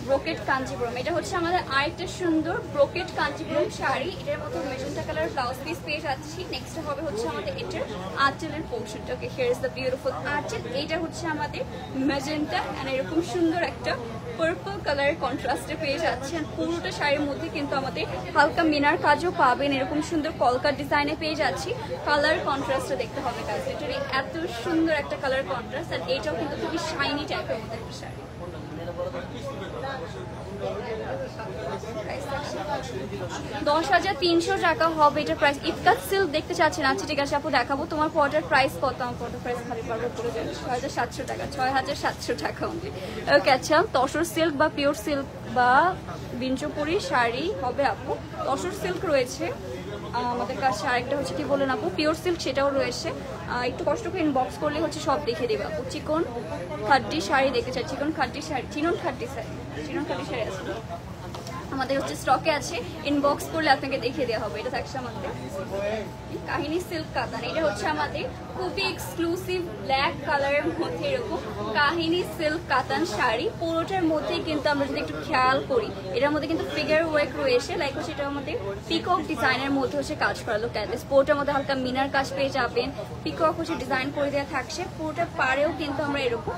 ব্রোকেট কাঞ্জিপুরম, এটা হচ্ছে আমাদের আরেকটা সুন্দর ব্রোকেট কাঞ্জিপুরম শাড়ি। এটার মতো মেজেন্টা কালার ব্লাউজ পিস পেয়ে যাচ্ছি। নেক্সট হবে হচ্ছে আমাদের এটার আঁচলের পোর্শনটা। ওকে, হিয়ার ইজ দ্য বিউটিফুল আঁচল। এইটা হচ্ছে আমাদের মেজেন্টা এন্ড এরকম সুন্দর একটা পার্পল কালারের কন্ট্রাস্টে পেয়ে যাচ্ছে। আর পুরোটা শাড়ির মধ্যে কিন্তু আমাদের হালকা মিনার কাজও পাবেন, এরকম সুন্দর কলকা ডিজাইনে পেয়ে যাচ্ছি। কালার কন্ট্রাস্টটা দেখতে হবে গাইস, এটারই এত সুন্দর একটা কালার কন্ট্রাস্ট। আর এটাও কিন্তু খুবই শাইনি টাইপের মধ্যে একটা শাড়ি। 10,300 টাকা হবে এটার প্রাইস। ইফতাত সিল্ক দেখতে চাচ্ছেন? আচ্ছা ঠিক আছে আপু দেখাবো। তোমার পর্দার প্রাইস কত? আমার পর্দার প্রাইস খালি পারবো করে যাবে 6,700 টাকা, 6,700 টাকা অনলি। ওকে, আচ্ছা তসর সিল্ক বা পিওর সিল্ক বা বিঞ্চপুরি শাড়ি হবে আপু। তসর সিল্ক রয়েছে আমাদের কাছে, আরেকটা হচ্ছে কি বলেন আপু পিওর সিল্ক, সেটাও রয়েছে। একটু কষ্ট করে ইনবক্স করলে হচ্ছে সব দেখে দেবে আপু। চিকন খাড্ডি শাড়ি দেখতে চাই, চিকন খাড্ডি শাড়ি, চিনন খাড্ডি শাড়ি, চিনন খাড্ডি শাড়ি আছে আমাদের হচ্ছে স্টকে আছে, ইনবক্স করলে আপনাকে দেখিয়ে দেওয়া হবে। এটা থাকছে আমাদের কাহিনী সিল্ক কাতান। এটা হচ্ছে আমাদের খুবই এক্সক্লুসিভ ব্ল্যাক কালারের মধ্যে এরকম কাহিনী সিল্ক কাতান শাড়ি। পুরোটার মধ্যে কিন্তু আমরা যদি একটু খেয়াল করি এটার মধ্যে কিন্তু ফিগার ওয়ার্ক রয়েছে, লাইক হচ্ছে এটা আমাদের পিকক ডিজাইনের মধ্যে হচ্ছে কাজ করা। লোক পুরোটার মধ্যে হালকা মিনার কাজ পেয়ে যাবেন, পিকক হচ্ছে ডিজাইন করে দেওয়া থাকছে। পুরোটা পাড়েও কিন্তু আমরা এরকম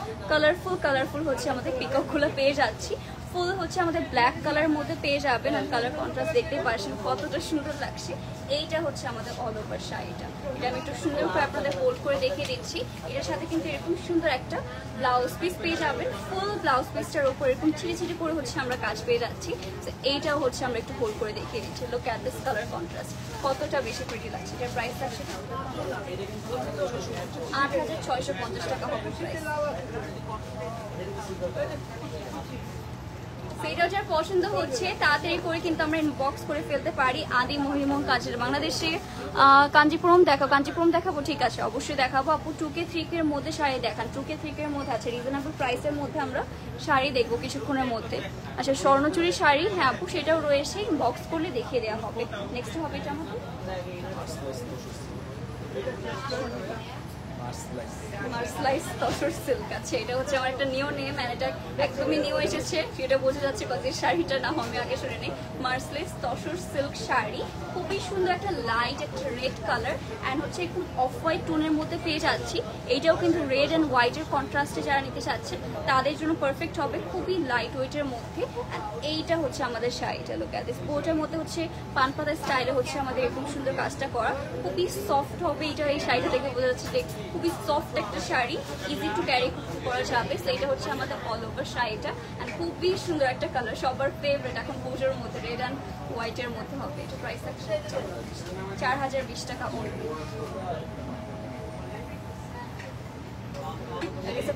কালারফুল হচ্ছে আমাদের পিকক গুলো পেয়ে যাচ্ছি। ফুল হচ্ছে আমাদের ব্ল্যাক কালার মধ্যে পেয়ে যাবেন। আর কালার কন্ট্রাস্ট দেখতে পাচ্ছেন কতটা সুন্দর লাগছে। এইটা হচ্ছে আমাদের অল ওভার শাড়িটা। এটা আমি একটু সুন্দর করে আপনাদের হোল্ড করে দেখিয়ে দিচ্ছি। এটার সাথে কিন্তু এরকম সুন্দর একটা ব্লাউজ পিস পেয়ে যাবেন। ফুল ব্লাউজ পিসটার উপর এরকম ছিটে করে হচ্ছে আমরা কাজ পেয়ে যাচ্ছি। এইটাও হচ্ছে আমরা একটু হোল্ড করে দেখিয়ে দিচ্ছি। Look at this colour contrast, কতটা বেশি প্রিটি লাগছে। এটার প্রাইস আছে 8,650 টাকা হবে প্রাইস। সেটা যার পছন্দ হচ্ছে তাড়াতাড়ি করে কিন্তু আমরা ইনবক্স করে ফেলতে পারি। আদি মহিমন কাজের বাংলাদেশে কাঞ্জিপুরম দেখাবো, কাঞ্জিপুরম দেখাবো, ঠিক আছে অবশ্যই দেখাবো আপু। 2K 3K এর মধ্যে শাড়ি দেখান, 2K 3K এর মধ্যে আছে রিজনেবল প্রাইসের মধ্যে আমরা শাড়ি দেখবো কিছুক্ষণের মধ্যে। আচ্ছা স্বর্ণচুরি শাড়ি, হ্যাঁ আপু সেটাও রয়েছে, ইনবক্স করলে দেখিয়ে দেওয়া হবে। নেক্সট হবে এটা আমাদের মার্সলাইস তসর সিল্ক আছে। এটা হচ্ছে আমার একটা নিউ নেম, এটা একদমই নিউ এসেছে, সেটা বোঝা যাচ্ছে কত শাড়িটার নাম আমি আগে শুনে নিই। মার্সলাইস তসর সিল্ক শাড়ি, খুবই সুন্দর একটা লাইট একটা রেড কালার অ্যান্ড হচ্ছে একটু অফ হোয়াইট টোনের মধ্যে পেয়ে যাচ্ছি। এইটাও কিন্তু রেড অ্যান্ড হোয়াইটের কন্ট্রাস্টে যারা নিতে চাচ্ছে তাদের জন্য পারফেক্ট হবে, খুবই লাইট ওয়েটের মধ্যে। এইটা হচ্ছে আমাদের শাড়িটা। লোক অ্যাট দিস, পুরোটার মধ্যে হচ্ছে পানপাতা স্টাইলে হচ্ছে আমাদের এরকম সুন্দর কাজটা করা, খুবই সফট হবে। এটা এই শাড়িটা দেখে বোঝা যাচ্ছে যে খুবই সফট একটা শাড়ি, ইজি টু ক্যারি করা যাবে। তো এটা হচ্ছে আমাদের অল ওভার শাড়িটা অ্যান্ড খুবই সুন্দর একটা কালার, সবার ফেভারিট এখন পুজোর মধ্যে রেড অ্যান্ড হোয়াইটের মধ্যে হবে। এটা প্রাইস আছে 4,020 টাকা পড়বে।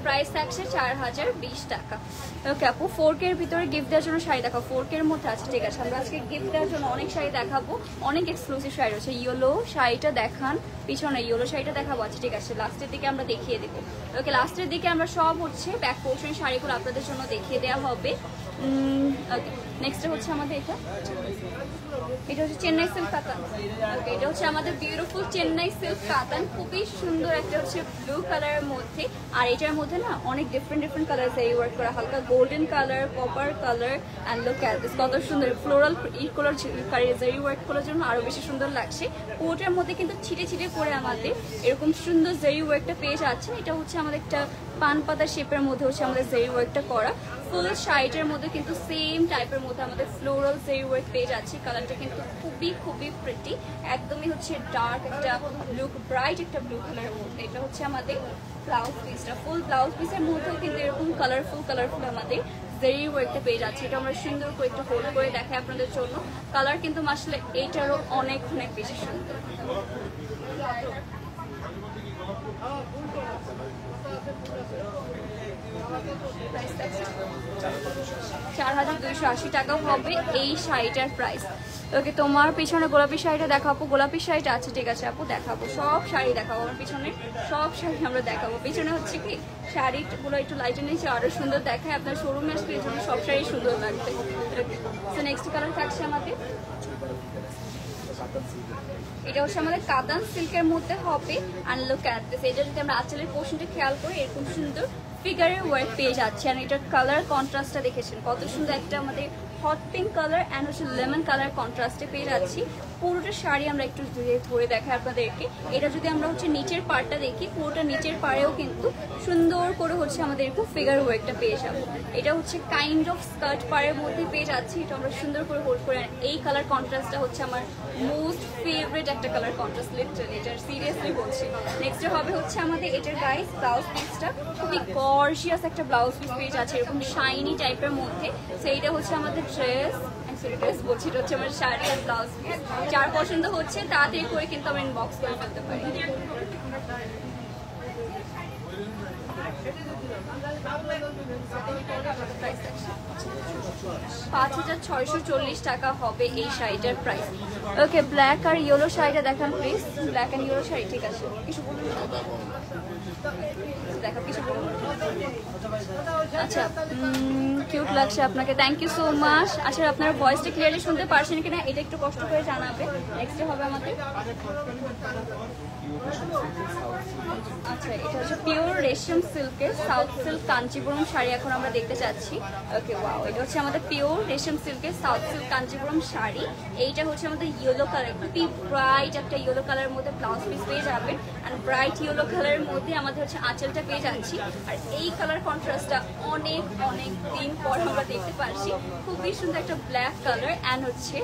প্রাইস থাকছে 4,020 টাকা। ওকে আপু 4K এর ভিতরে গিফট দেওয়ার জন্য শাড়ি দেখাবো। 4K এর মধ্যে আছে, ঠিক আছে আমরা আজকে গিফট দেওয়ার জন্য অনেক শাড়ি দেখাবো, অনেক এক্সক্লুসিভ শাড়ি রয়েছে। ইয়েলো শাড়িটা দেখান, পিছনে ইয়েলো শাড়িটা দেখাবো। আচ্ছা ঠিক আছে লাস্টের দিকে আমরা দেখিয়ে দেবো। ওকে লাস্টের দিকে আমরা সব হচ্ছে ব্যাক পোর্শন শাড়িগুলো আপনাদের জন্য দেখিয়ে দেওয়া হবে। ওকে নেক্সট হচ্ছে আমাদের এটা হচ্ছে চেন্নাই সিল্ক কাতান। ওকে এটা হচ্ছে আমাদের বিউটিফুল চেন্নাই সিল্ক কাতান, খুবই সুন্দর একটা হচ্ছে ব্লু কালারের মধ্যে। আর এটার মধ্যে না অনেক ডিফারেন্ট কালার জারি ওয়ার্ক করা, হালকা golden colour, copper colour and look at this কত সুন্দর ফ্লোরাল কালার জারি ওয়ার্ক করার জন্য আরো বেশি সুন্দর লাগছে। পুরোটার মধ্যে কিন্তু ছিটে করে আমাদের এরকম সুন্দর জারি ওয়ার্কটা পেয়ে যাচ্ছে। এটা হচ্ছে আমাদের একটা পান পাতা শেপের মধ্যে হচ্ছে আমাদের জারি ওয়ার্কটা করা। ফুল শাড়িটার মধ্যে কিন্তু সেম টাইপের মধ্যে আমাদের ফ্লোরাল জারি ওয়ার্ক পেয়ে যাচ্ছে। কালারটা কিন্তু খুবই প্রিটি, একদমই হচ্ছে ডার্ক একটা ব্লু, ব্রাইট একটা ব্লু কালারের মধ্যে। এটা হচ্ছে আমাদের ব্লাউজ পিসটা, ফুল ব্লাউজ পিসের মধ্যেও কিন্তু এরকম কালারফুল আমাদের জেরি ওয়ার্কটা পেয়ে যাচ্ছি। এটা আমরা সুন্দর করে একটু হোল্ড করে দেখাই আপনাদের জন্য। কালার কিন্তু আসলে এইটারও অনেক অনেক বেশি সুন্দর। 4280 টাকা হবে এই শাড়িটার প্রাইস। ওকে, তোমার পিছনে গোলাপি শাড়িটা দেখাবো। গোলাপি শাড়িটা আছে, ঠিক আছে আপু, দেখাবো। সব শাড়ি দেখাবো, আমার পিছনে সব শাড়ি আমরা দেখাবো। পিছনে হচ্ছে কি শাড়িগুলো একটু লাইটের নিচে আরো সুন্দর দেখায়। আপনার শোরুমে আসলে এই জন্য সব শাড়ি সুন্দর লাগবে। তো নেক্সট কালার থাকছে আমাদের, এটা হচ্ছে আমাদের কাতান সিল্কের মধ্যে হবে। অ্যান্ড লুক অ্যাট দিস, এটা যদি আমরা আঁচলের পোর্শনটা খেয়াল করি, এরকম সুন্দর ফিগারের ওয়ার্ক পেয়ে যাচ্ছে। আর এটার কালার কন্ট্রাস্টটা দেখেছেন কত সুন্দর, একটা আমাদের হট পিঙ্ক কালার অ্যান্ড হচ্ছে লেমন কালার কন্ট্রাস্টে পেয়ে যাচ্ছি। পুরোটা শাড়ি আমরা একটু ধরে দেখাই আপনাদেরকে। এটা যদি আমরা হচ্ছে নিচের পাড়টা দেখি, পুরোটা নিচের পাড়েও কিন্তু সুন্দর করে হচ্ছে আমাদের এরকম ফিগার ওয়ার্কটা পেয়ে যাবো। এটা হচ্ছে কাইন্ড অফ স্কার্ট পাড়ের মধ্যে পেয়ে যাচ্ছি। এটা আমরা সুন্দর করে হোল্ড করে, এই কালার কন্ট্রাস্টটা হচ্ছে আমার মোস্ট ফেভারিট একটা কালার কন্ট্রাস্ট, লিটারালি এটা সিরিয়াসলি বলছি। নেক্সট হবে হচ্ছে আমাদের এটার গাইস ব্লাউজ পিসটা, খুবই গর্জিয়াস একটা ব্লাউজ পিস পেয়ে যাচ্ছে এরকম শাইনি টাইপের মধ্যে। সেইটা হচ্ছে আমাদের ড্রেস বলছি, এটা হচ্ছে আমার শাড়ি আর ব্লাউজ পিস। যার পছন্দ হচ্ছে তাড়াতাড়ি করে কিন্তু আমরা ইনবক্স করে ফেলতে পারি। 5640 টাকা হবে এই শাড়িটার প্রাইস। ওকে, ব্ল্যাক আর ইয়েলো শাড়িটা দেখান please. Black and yellow sari, ঠিক আছে, কিছু বলুন, দেখা কিছু বলুন। আচ্ছা, কিউট লাগছে আপনাকে, থ্যাংক ইউ সো মাচ। আচ্ছা, আপনার ভয়েসটা ক্লিয়ারলি শুনতে পারছেন কিনা এটা একটু কষ্ট করে জানাবে। নেক্সট হবে আমাদের, আচ্ছা এটা হচ্ছে পিওর রেশম সিল্কের সাউথ সিল্ক কাঞ্চিপুরম শাড়ি এখন আমরা দেখতে চাচ্ছি। ওকে, ওয়াও, এটা হচ্ছে আমাদের পিওর রেশম সিল্কের সাউথ সিল্ক কাঞ্চিপুরম শাড়ি। এইটা হচ্ছে আমাদের ইয়েলো কালার, খুবই ব্রাইট একটা ইয়েলো কালারের মধ্যে ব্লাউজ পিস পেয়ে যাবেন। আর ব্রাইট ইয়েলো কালারের মধ্যে আমাদের হচ্ছে আঁচলটা পেয়ে যাচ্ছি। আর এই কালার কন্ট্রাস্টটা অনেক অনেক দিন পর আমরা দেখতে পাচ্ছি। খুবই সুন্দর একটা ব্ল্যাক কালার অ্যান্ড হচ্ছে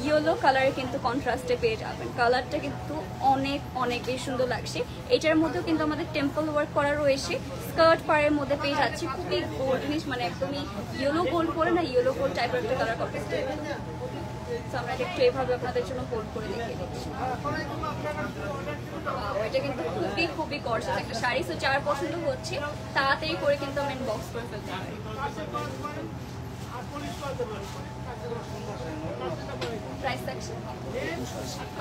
ইয়েলো কালারে কিন্তু কন্ট্রাস্টে পেয়ে যাবেন। কালারটা কিন্তু অনেক অনেক বেশি সুন্দর লাগছে। এটার মধ্যেও কিন্তু আমাদের টেম্পল ওয়ার্ক করা রয়েছে। স্কার্ট পাড়ের মধ্যে পেয়ে যাচ্ছি খুবই গোল্ডেনিশ, মানে একদমই ইয়েলো গোল্ড করে না, ইয়েলো গোল্ড টাইপের একটা কালার কন্ট্রাস্টে। আমরা একটু এইভাবে আপনাদের জন্য হোল্ড করে দেখিয়ে দিচ্ছি। এটা কিন্তু খুবই খুবই গর্জিয়াস একটা শাড়ি। সো যার পছন্দ হচ্ছে তাড়াতাড়ি করে কিন্তু আমরা ইনবক্স করে ফেলতে পারি। প্রাইস থাকছে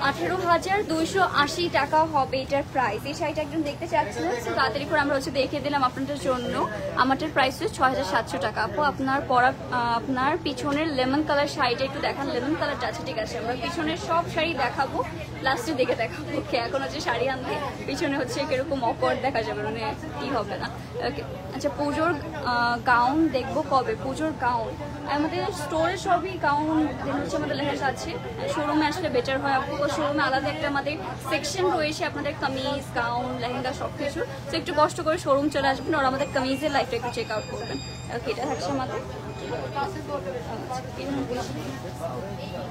18,280 টাকা হবে এটার প্রাইস। এই শাড়িটা একজন দেখতে চাচ্ছিলেন, তো তাড়াতাড়ি করে আমরা হচ্ছে দেখিয়ে দিলাম আপনাদের জন্য। আমাদের প্রাইস হচ্ছে 6,700 টাকা। আপু আপনার পরা, আপনার পিছনের লেমন কালার শাড়িটা একটু দেখান। লেমন কালারটা আছে, ঠিক আছে, আমরা পিছনের সব শাড়ি দেখাবো, লাস্টে দেখে দেখাবো। ওকে, এখন হচ্ছে শাড়ি আনতে পিছনে হচ্ছে কিরকম অকওয়ার্ড দেখা যাবে, মানে কি হবে না। ওকে, আচ্ছা, পুজোর গাউন দেখবো কবে? পুজোর গাউন আমাদের স্টোরে সবই গাউন হচ্ছে আমাদের লেহেঙ্গা আছে। শোরুমে আসলে বেটার হয় আপু, শোরুমে আলাদা একটা আমাদের সেকশন রয়েছে আপনাদের কামিজ, গাউন, লেহেঙ্গা সব কিছু। তো একটু কষ্ট করে শোরুম চলে আসবেন আর আমাদের কামিজের লাইফটা একটু চেক আউট করবেন। ওকে, এটা থাকছে আমাদের,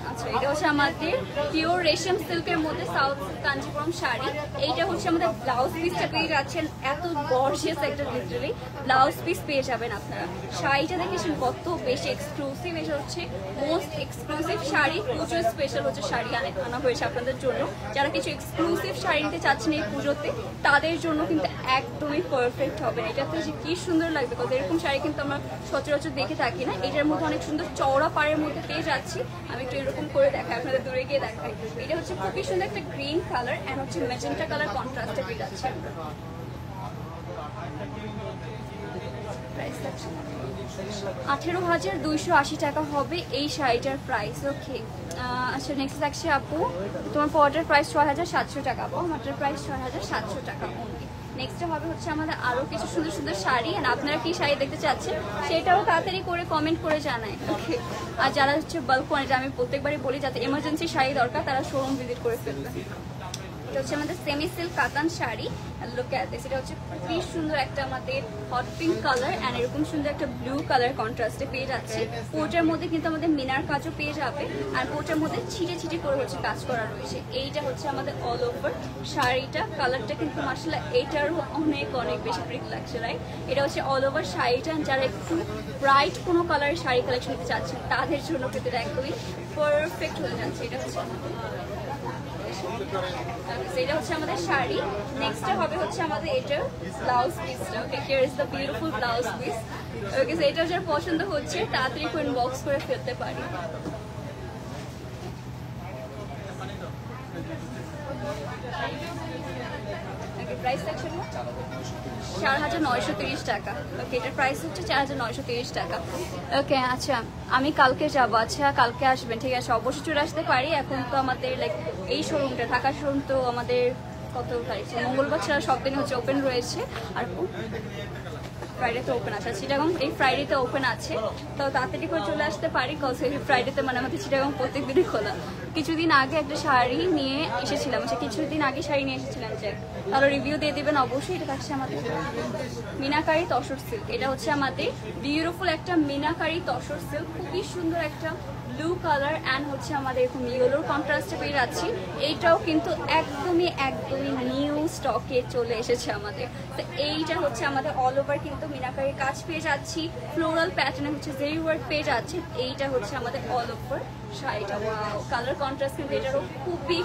আচ্ছা এটা হচ্ছে আমাদের পিওর রেশম সিল্কের মধ্যে সাউথ কাঞ্চিপুরম শাড়ি। এইটা হচ্ছে আমাদের ব্লাউজ পিসটা পেয়ে যাচ্ছেন, এত গর্জিয়াস একটা লিটারালি ব্লাউজ পিস পেয়ে যাবেন আপনারা। শাড়িটা দেখেছেন কত বেশি এক্সক্লুসিভ, এটা হচ্ছে মোস্ট এক্সক্লুসিভ শাড়ি। পুজোর স্পেশাল হচ্ছে শাড়ি আনা হয়েছে আপনাদের জন্য। যারা কিছু এক্সক্লুসিভ শাড়ি নিতে চাচ্ছেন এই পুজোতে, তাদের জন্য কিন্তু একদমই পারফেক্ট হবে। এটাতে যে কি সুন্দর লাগবে, কত এরকম শাড়ি কিন্তু আমরা সচরাচর দেখে থাকি না। এটার মধ্যে অনেক সুন্দর চওড়া পাড়ের মধ্যে পেয়ে যাচ্ছি। আমি একটু এরকম করে দেখাই, আপনাদের দূরে গিয়ে দেখাই। এটা হচ্ছে খুবই সুন্দর একটা গ্রিন কালার অ্যান্ড হচ্ছে ম্যাজেন্টা কালার কন্ট্রাস্টে পেয়ে যাচ্ছে আমরা। 18,280 টাকা হবে এই শাড়িটার প্রাইস। ওকে, আচ্ছা নেক্সট থাকছে আপু, তোমার পরটার প্রাইস 6,700 টাকা। আপু আমাদের প্রাইস 6,700 টাকা অনলি। নেক্সট হবে হচ্ছে আমাদের আরো কিছু সুন্দর সুন্দর শাড়ি। আর আপনারা কি শাড়ি দেখতে চাচ্ছেন সেটাও তাড়াতাড়ি করে কমেন্ট করে জানায়। ওকে, আর যারা হচ্ছে বাল্ক কোয়ান্টিটি, আমি প্রত্যেকবারই বলি যাতে এমার্জেন্সি শাড়ি দরকার তারা শোরুম ভিজিট করে ফেলবে। এটা হচ্ছে আমাদের সেমি সিল্ক কাতান শাড়ি। লুক এট দিস, এটা হচ্ছে খুবই সুন্দর একটা আমাদের হট পিঙ্ক কালার অ্যান্ড এরকম সুন্দর একটা ব্লু কালার কন্ট্রাস্টে পেয়ে যাচ্ছে। পোর্টার মধ্যে কিন্তু আমাদের মিনার কাজও পেয়ে যাবে আর পোর্টার মধ্যে ছিটে ছিটে করে হচ্ছে কাজ করা রয়েছে। এইটা হচ্ছে আমাদের অল ওভার শাড়িটা, কালারটা কিন্তু মাশাআল্লাহ এটারও অনেক অনেক বেশি প্রিটি লাগছে, রাইট? এটা হচ্ছে অল ওভার শাড়িটা। যারা একটু ব্রাইট কোনো কালারের শাড়ি কালেকশন নিতে চাচ্ছেন তাদের জন্য কিন্তু এটা একদমই পারফেক্ট হয়ে যাচ্ছে। এটা হচ্ছে এটা হচ্ছে আমাদের শাড়ি। নেক্সট হবে হচ্ছে আমাদের এটার ব্লাউজ পিসটা। Okay, here is the beautiful blouse piece. Okay, so এটা যার পছন্দ হচ্ছে তাড়াতাড়ি করে ইনবক্স করে ফেলতে পারি। প্রাইস সেকশন 4,930 টাকা। ওকে, এটার প্রাইস হচ্ছে 4,930 টাকা। ওকে, আচ্ছা আমি কালকে যাবো। আচ্ছা কালকে আসবেন, ঠিক আছে, অবশ্যই চলে আসতে পারি। এখন তো আমাদের লাইক এই শোরুমটা, ঢাকার শোরুম তো আমাদের কত তারিখ, মঙ্গলবার ছাড়া সব দিন হচ্ছে ওপেন রয়েছে। আর ফ্রাইডেতে ওপেন আছে, চিটাগং এই ফ্রাইডেতে ওপেন আছে। তো তাড়াতাড়ি করে চলে আসতে পারি, কজ এই ফ্রাইডেতে মানে আমাদের চিটাগং প্রত্যেক দিনই খোলা। কিছুদিন আগে একটা শাড়ি নিয়ে এসেছিলাম, আচ্ছা কিছুদিন আগে শাড়ি নিয়ে এসেছিলাম, যে তাহলে রিভিউ দিয়ে দেবেন অবশ্যই। এটা থাকছে আমাদের মিনাকারি তসর সিল্ক। এটা হচ্ছে আমাদের বিউটিফুল একটা মিনাকারি তসর সিল্ক, খুবই সুন্দর একটা ব্লু কালার অ্যান্ড হচ্ছে আমাদের এরকম ইয়েলোর কন্ট্রাস্টে পেয়ে যাচ্ছি। এইটাও কিন্তু একদমই নিউ স্টকে চলে এসেছে আমাদের। তো এইটা হচ্ছে আমাদের অল ওভার কিন্তু মিনাকারির কাজ পেয়ে যাচ্ছি, ফ্লোরাল প্যাটার্নে হচ্ছে জেরি ওয়ার্ক পেয়ে যাচ্ছে। এইটা হচ্ছে আমাদের অল ওভার শাড়িটা। ওয়াও, কালার কন্ট্রাস্ট কিন্তু এটারও খুবই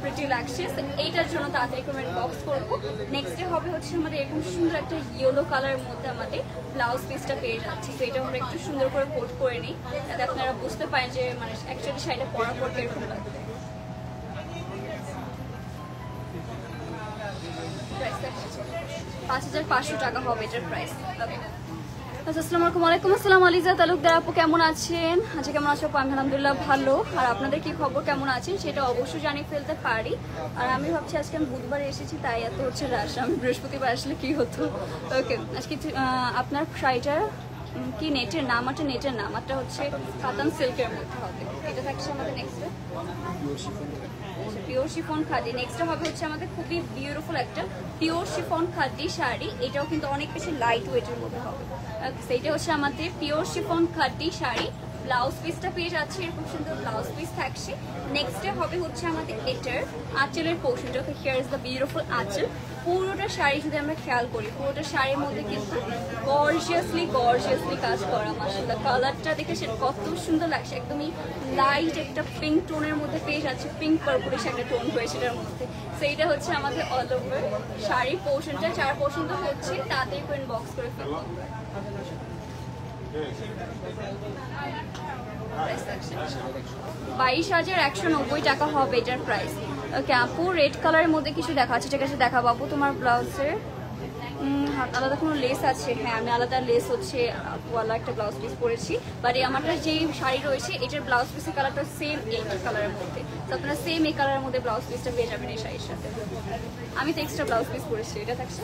প্রিটি লাগছে। এইটার জন্য তাড়াতাড়ি করে বক্স করবো। নেক্সট হবে হচ্ছে আমাদের এরকম সুন্দর একটা ইয়েলো কালারের মধ্যে আমাদের ব্লাউজ পিসটা পেয়ে যাচ্ছি। তো এটা আমরা একটু সুন্দর করে কোট করে নিই, যাতে আপনারা বুঝতে পারেন যে মানে অ্যাকচুয়ালি শাড়িটা পরার পর এরকম লাগবে। 5,500 টাকা হবে এটার প্রাইস। ওয়ালাইকুম আসসালাম আলিজা তালুকদার আপু, কেমন আছেন? আচ্ছা কেমন আছো? আমি আলহামদুলিল্লাহ ভালো। আর আপনাদের কি খবর, কেমন আছেন সেটা অবশ্যই জানিয়ে ফেলতে পারি। আর আমি ভাবছি আজকে আমি বুধবারে এসেছি তাই এত হচ্ছে রাশ, আমি বৃহস্পতিবার আসলে কি হতো। ওকে, আজকে আপনার শাড়িটার কি নেটের নাম? আছে নেটের নাম একটা হচ্ছে কাতান সিল্কের মধ্যে হবে। এটা থাকছে আমাদের next pure chiffon khadi. Next হবে হচ্ছে আমাদের খুবই বিউটিফুল একটা পিওর শিফন খাদি শাড়ি। এটাও কিন্তু অনেক বেশি লাইট ওয়েটের মধ্যে হবে। সেইটা হচ্ছে আমাদের pure chiffon khadi sari. Blouse পিসটা পেয়ে যাচ্ছে, এরকম সুন্দর ব্লাউজ পিস থাকছে। নেক্সটে হবে হচ্ছে আমাদের এটার আঁচলের পোর্শনটা। হিয়ার ইজ দ্য বিউটিফুল আঁচল। পুরোটা শাড়ি যদি আমরা খেয়াল করি, পুরোটা শাড়ির মধ্যে কিন্তু গর্জিয়াসলি কাজ করা। মাশাআল্লাহ, কালারটা দেখে সেটা কত সুন্দর লাগছে। একদমই লাইট একটা পিঙ্ক টোনের মধ্যে পেয়ে যাচ্ছে, পিঙ্ক পার্পলিশ একটা টোন রয়েছে এটার মধ্যে। সো এইটা হচ্ছে আমাদের অল ওভার শাড়ির পোর্শনটা। 4 পোর্শন তো হচ্ছে, তাতেই করে বক্স করে ফেলবো। 22,190 টাকা হবে এটার প্রাইস। ওকে আপু, রেড কালারের মধ্যে কিছু দেখাচ্ছে, ঠিক আছে দেখাবো আপু। তোমার ব্লাউজের আলাদা কোনো লেস আছে? হ্যাঁ, আমি আলাদা লেস হচ্ছে ওয়ালা একটা ব্লাউজ পিস পরেছি। বাট আমারটা যেই শাড়ি রয়েছে এটার ব্লাউজ পিসের কালারটা সেম এই কালারের মধ্যে। তো আপনারা সেম এই কালারের মধ্যে ব্লাউজ পিসটা পেয়ে যাবেন এই শাড়ির সাথে। আমি তো এক্সট্রা ব্লাউজ পিস পরেছি। এটা থাকছে,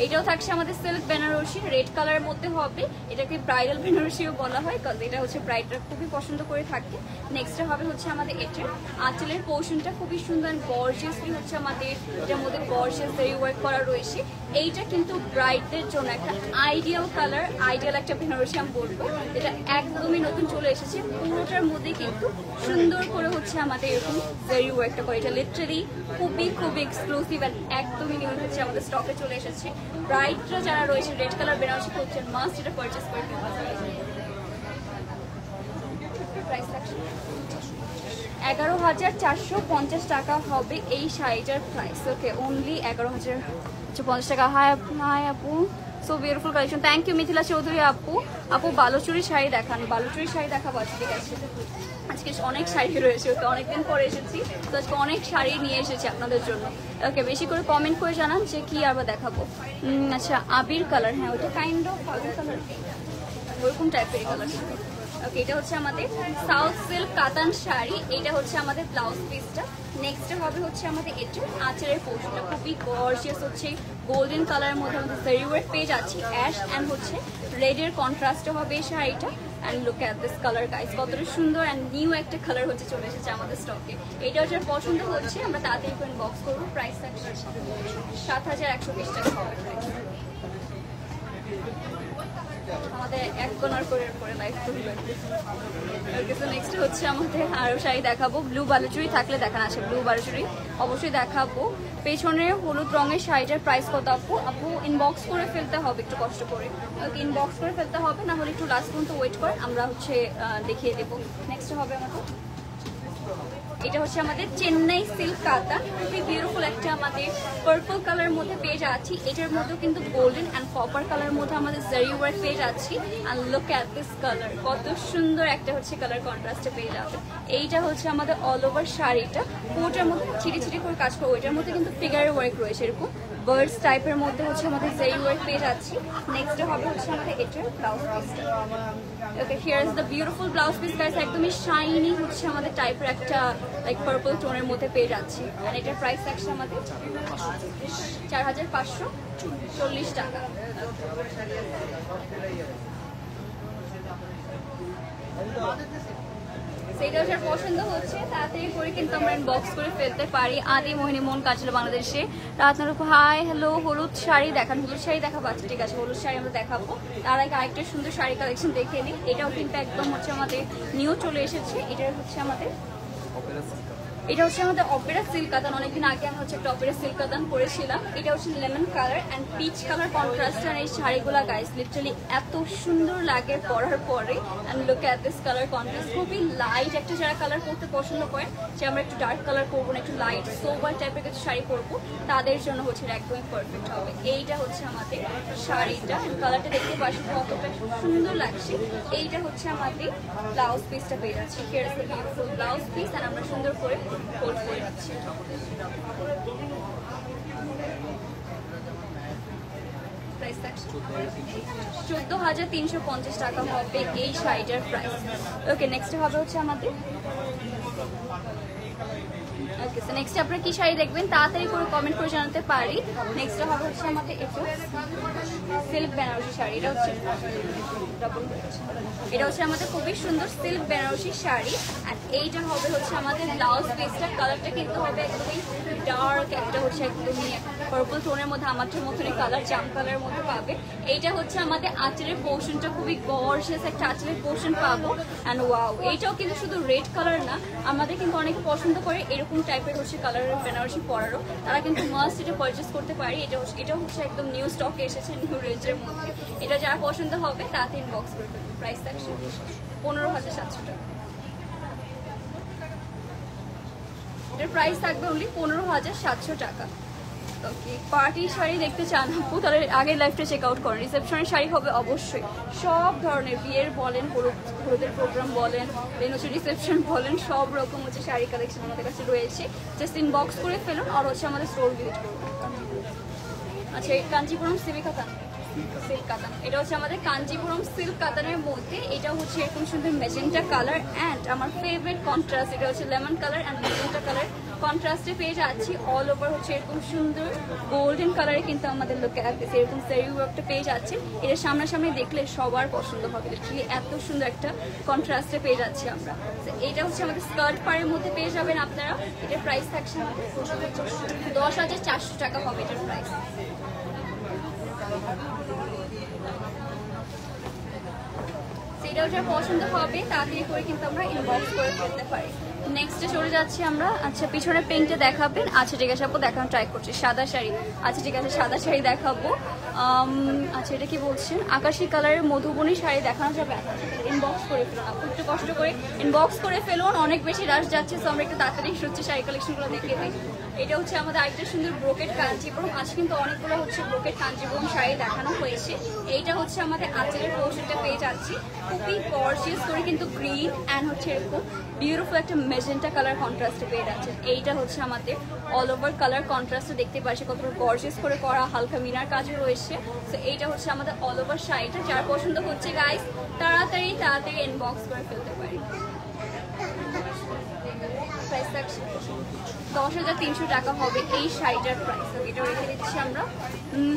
এইটাও থাকছে আমাদের সিল্ক বেনারসি, রেড কালারের মধ্যে হবে। এটাকে ব্রাইডাল বেনারসিও বলা হয়, কারণ এটা হচ্ছে ব্রাইডরা খুবই পছন্দ করে থাকে। নেক্সটে হবে হচ্ছে আমাদের এটার আঁচলের পোর্শনটা খুবই সুন্দর গর্জিয়াসলি হচ্ছে আমাদের এটার মধ্যে গর্জিয়াস জেরি ওয়ার্ক করা রয়েছে। এইটা কিন্তু ব্রাইডদের জন্য একটা আইডিয়াল কালার, আইডিয়াল একটা বেনারসি আমি বলবো। এটা একদমই নতুন চলে এসেছে। পুরোটার মধ্যে কিন্তু সুন্দর করে হচ্ছে আমাদের এরকম জেরি ওয়ার্কটা করে। এটা লিটারালি খুবই এক্সক্লুসিভ আর একদমই নিউ হচ্ছে, আমাদের স্টকে চলে এসেছে। ব্রাইডরা যারা রয়েছে রেড কালার বেনারসি করছেন, মাস্ট এটা পারচেস করে ফেলতে পারেন। প্রাইস লাগছে 11,450 টাকা হবে এই শাড়িটার প্রাইস। ওকে, অনলি 11,050 টাকা। হাই আপু, so beautiful collection. Thank you Mithila Chowdhury আপু। বালুচুরি শাড়ি দেখান। বালুচুরি শাড়ি দেখাবো, ঠিক আছে। আজকে অনেক শাড়ি রয়েছে, ওকে অনেকদিন পরে এসেছি, তো আজকে অনেক শাড়ি নিয়ে এসেছি আপনাদের জন্য। ওকে, বেশি করে কমেন্ট করে জানান যে কি আবার দেখাবো। আচ্ছা, আবির কালার, হ্যাঁ ওটা কাইন্ড অফ আবির কালার, ওরকম টাইপের কালার। ওকে, এটা হচ্ছে আমাদের সাউথ সিল্ক কাতান শাড়ি। এটা হচ্ছে আমাদের ব্লাউজ পিসটা। নেক্সট হবে হচ্ছে আমাদের এটা আঁচলের পোর্শনটা খুবই গর্জিয়াস হচ্ছে গোল্ডেন কালারের মধ্যে আমাদের জেরি ওয়ার্ক পেয়ে যাচ্ছি। অ্যাশ অ্যান্ড হচ্ছে রেডের কন্ট্রাস্টে হবে এই শাড়িটা। And look at this colour guys, কতটা সুন্দর অ্যান্ড নিউ একটা কালার হচ্ছে চলে এসেছে আমাদের স্টকে। এইটা হচ্ছে পছন্দ হচ্ছে আমরা তাড়াতাড়ি করে বক্স করবো। প্রাইস থাকছে 7,120 টাকা হবে প্রাইস। আমাদের এক কোনার করে লাইফ করবে। নেক্সট হচ্ছে আমাদের আরও শাড়ি দেখাবো। ব্লু বালুচুরি থাকলে দেখানো আছে, ব্লু বালুচুরি অবশ্যই দেখাবো। পেছনের হলুদ রঙের শাড়িটার প্রাইস কত আপু? আপু ইনবক্স করে ফেলতে হবে, একটু কষ্ট করে ইনবক্স করে ফেলতে হবে, না হলে একটু লাস্ট পর্যন্ত ওয়েট করে আমরা হচ্ছে দেখিয়ে দেবো। নেক্সট হবে আমাদের এটা হচ্ছে আমাদের চেন্নাই সিল্ক কাতান, খুবই বিউটিফুল একটা আমাদের পার্পল কালারের মধ্যে পেয়ে যাচ্ছি। এটার মধ্যেও কিন্তু গোল্ডেন অ্যান্ড কপার কালারের মধ্যে আমাদের জারি ওয়ার্ক পেয়ে যাচ্ছি। And look at this colour, কত সুন্দর একটা হচ্ছে কালার কন্ট্রাস্টে পেয়ে যাবে। এইটা হচ্ছে আমাদের অল ওভার শাড়িটা, ওটার মধ্যে ছিটি ছিটি করে কাজ করবো। ওইটার মধ্যে কিন্তু ফিগারের ওয়ার্ক রয়েছে, এরকম বার্ডস টাইপের মধ্যে হচ্ছে আমাদের জারি ওয়ার্ক পেয়ে যাচ্ছি। নেক্সট হবে হচ্ছে আমাদের এটার ব্লাউজ পিসটা। Okay, here is the beautiful blouse piece guys, একদমই শাইনি হচ্ছে আমাদের টাইপের একটা লাইক পার্পল টোনের মধ্যে পেয়ে যাচ্ছি। আর এটার প্রাইস থাকছে আমাদের 4,540 টাকা। সেইটা হচ্ছে পছন্দ হচ্ছে তাড়াতাড়ি করে কিন্তু আমরা ইনবক্স করে ফেলতে পারি। আদি মোহিনী মন কাজল বাংলাদেশে রাতনার হাই হ্যালো। হলুদ শাড়ি দেখান, হলুদ শাড়ি দেখাবো। আচ্ছা ঠিক আছে, হলুদ শাড়ি আমরা দেখাবো। তার আগে আরেকটা সুন্দর শাড়ি কালেকশন দেখে নিই। এটাও কিন্তু একদম হচ্ছে আমাদের নিউ চলে এসেছে। এটা হচ্ছে আমাদের অপেরা সিল্ক কাতান। অনেকদিন আগে আমি হচ্ছে একটা অপেরা সিল্ক কাতান পরেছিলাম। এটা হচ্ছে lemon colour and peach colour contrast. আর এই শাড়িগুলা গাইস লিটারালি এত সুন্দর লাগে পরার পরে। And look at this colour contrast, খুবই লাইট একটা যারা কালার করতে পছন্দ করেন, যে আমরা একটু ডার্ক কালার করবো না, একটু লাইট সোবার টাইপের কিছু শাড়ি করবো, তাদের জন্য হচ্ছে একদমই পারফেক্ট হবে। এইটা হচ্ছে আমাদের শাড়িটা, কালারটা দেখতে পাচ্ছি কতটা সুন্দর লাগছে। এইটা হচ্ছে আমাদের ব্লাউজ পিসটা পেয়ে যাচ্ছি। Here is the beautiful blouse piece and আমরা সুন্দর করে ফোল্ড করে দিচ্ছি। প্রাইস 14,350 টাকা হবে এই শাড়িটার প্রাইস। ওকে, নেক্সট হবে হচ্ছে আমাদের ওকে, সো নেক্সট আপনারা কি শাড়ি দেখবেন তাড়াতাড়ি করে কমেন্ট করে জানাতে পারি। নেক্সট হবে হচ্ছে আমাদের একটু সিল্ক বেনারসি শাড়ি। এটা হচ্ছে আমাদের খুবই সুন্দর সিল্ক বেনারসি শাড়ি। আর এইটা হবে হচ্ছে আমাদের ব্লাউজ পিসটা। কালারটা কিন্তু হবে একদমই ডার্ক একটা হচ্ছে একদমই পার্পল টোনের মধ্যে, আমারটার মতনই কালার, জাম কালারের মধ্যে পাবে। এইটা হচ্ছে আমাদের আঁচলের পোর্শনটা, খুবই গর্জিয়াস একটা আঁচলের পোর্শন পাবো। অ্যান্ড ওয়াও, এইটাও কিন্তু শুধু রেড কালার না, আমাদের কিন্তু অনেকে পছন্দ করে এরকম টাইপের হচ্ছে কালারের বেনারসি পরারও, তারা কিন্তু মাস্ট এটা পারচেস করতে পারি। এটা হচ্ছে একদম নিউ স্টকে এসেছে, নিউ রেঞ্জের মধ্যে। এটা যারা পছন্দ হবে তাতে ইনবক্স করবে। প্রাইস থাকছে 15,700 টাকা। এটার প্রাইস থাকবে অনলি 15,700 টাকা। ওকে, পার্টি শাড়ি দেখতে চান আপু তাহলে আগের লাইফটা চেক আউট করেন। রিসেপশনের শাড়ি হবে অবশ্যই, সব ধরনের বিয়ের বলেন, হলুদের প্রোগ্রাম বলেন, দেন হচ্ছে রিসেপশন বলেন, সব রকম হচ্ছে শাড়ি কালেকশন আমাদের কাছে রয়েছে। জাস্ট ইনবক্স করে ফেলুন আর হচ্ছে আমাদের স্টোর ভিজিট করুন। আচ্ছা, কাঞ্চিপুরম সিল্ক কাতান, এটা হচ্ছে আমাদের কাঞ্চিপুরম সিল্ক কাতানের মধ্যে। এটা হচ্ছে এরকম সুন্দর মেজেন্টা কালার অ্যান্ড আমার ফেভারিট কন্ট্রাস্ট, এটা হচ্ছে lemon colour and magenta colour কন্ট্রাস্টে পেয়ে যাচ্ছি। অল ওভার হচ্ছে এরকম সুন্দর গোল্ডেন কালারে কিন্তু আমাদের লোকে এরকম সেরি ওয়ার্কটা পেয়ে যাচ্ছে। এটা সামনাসামনি দেখলে সবার পছন্দ হবে, লিটারালি এত সুন্দর একটা কন্ট্রাস্টে পেয়ে যাচ্ছি আমরা। এটা হচ্ছে আমাদের স্কার্ট পাড়ের মধ্যে পেয়ে যাবেন আপনারা। এটার প্রাইস থাকছে আমাদের 10,400 টাকা হবে এটার প্রাইস। সেটাও যা পছন্দ হবে তাড়াতাড়ি করে কিন্তু আমরা ইনবক্স করে ফেলতে পারি। নেক্সটে চলে যাচ্ছি আমরা। আচ্ছা, পিছনে পিঙ্কটা দেখাবেন। আচ্ছা ঠিক আছে আপু, দেখানো ট্রাই করছি। সাদা শাড়ি, আচ্ছা ঠিক আছে সাদা শাড়ি দেখাবো। আচ্ছা, এটা কি বলছেন? আকাশি কালারের মধুবনী শাড়ি দেখানো যাবে? ইনবক্স করে ফেলুন আপু, একটু কষ্ট করে ইনবক্স করে ফেলুন। অনেক বেশি রাশ যাচ্ছে, তো আমরা একটু তাড়াতাড়ি হচ্ছে শাড়ি কালেকশনগুলো দেখে দিই। এটা হচ্ছে আমাদের আরেকটা সুন্দর ব্রোকেট কাঞ্জিপুরম। আজকে কিন্তু অনেকগুলো হচ্ছে ব্রোকেট কাঞ্জিপুরম শাড়ি দেখানো হয়েছে। এইটা হচ্ছে আমাদের আঁচলের পোর্শনটা পেয়ে যাচ্ছি, খুবই গর্জিয়াস করে কিন্তু গ্রিন অ্যান্ড হচ্ছে এরকম বিউটিফুল একটা মেজেন্টা কালার কন্ট্রাস্টে পেয়ে যাচ্ছেন। এইটা হচ্ছে আমাদের অল ওভার কালার কন্ট্রাস্টে দেখতে পাচ্ছি কত গর্জিয়াস করে করা, হালকা মিনার কাজও রয়েছে। তো এইটা হচ্ছে আমাদের অল ওভার শাড়িটা। যার পছন্দ হচ্ছে গাইস তাড়াতাড়ি ইনবক্স করে ফেলতে পারি। প্রাইস থাকছে 10,300 টাকা হবে এই শাড়িটার প্রাইস। এটা রেখে দিচ্ছি আমরা।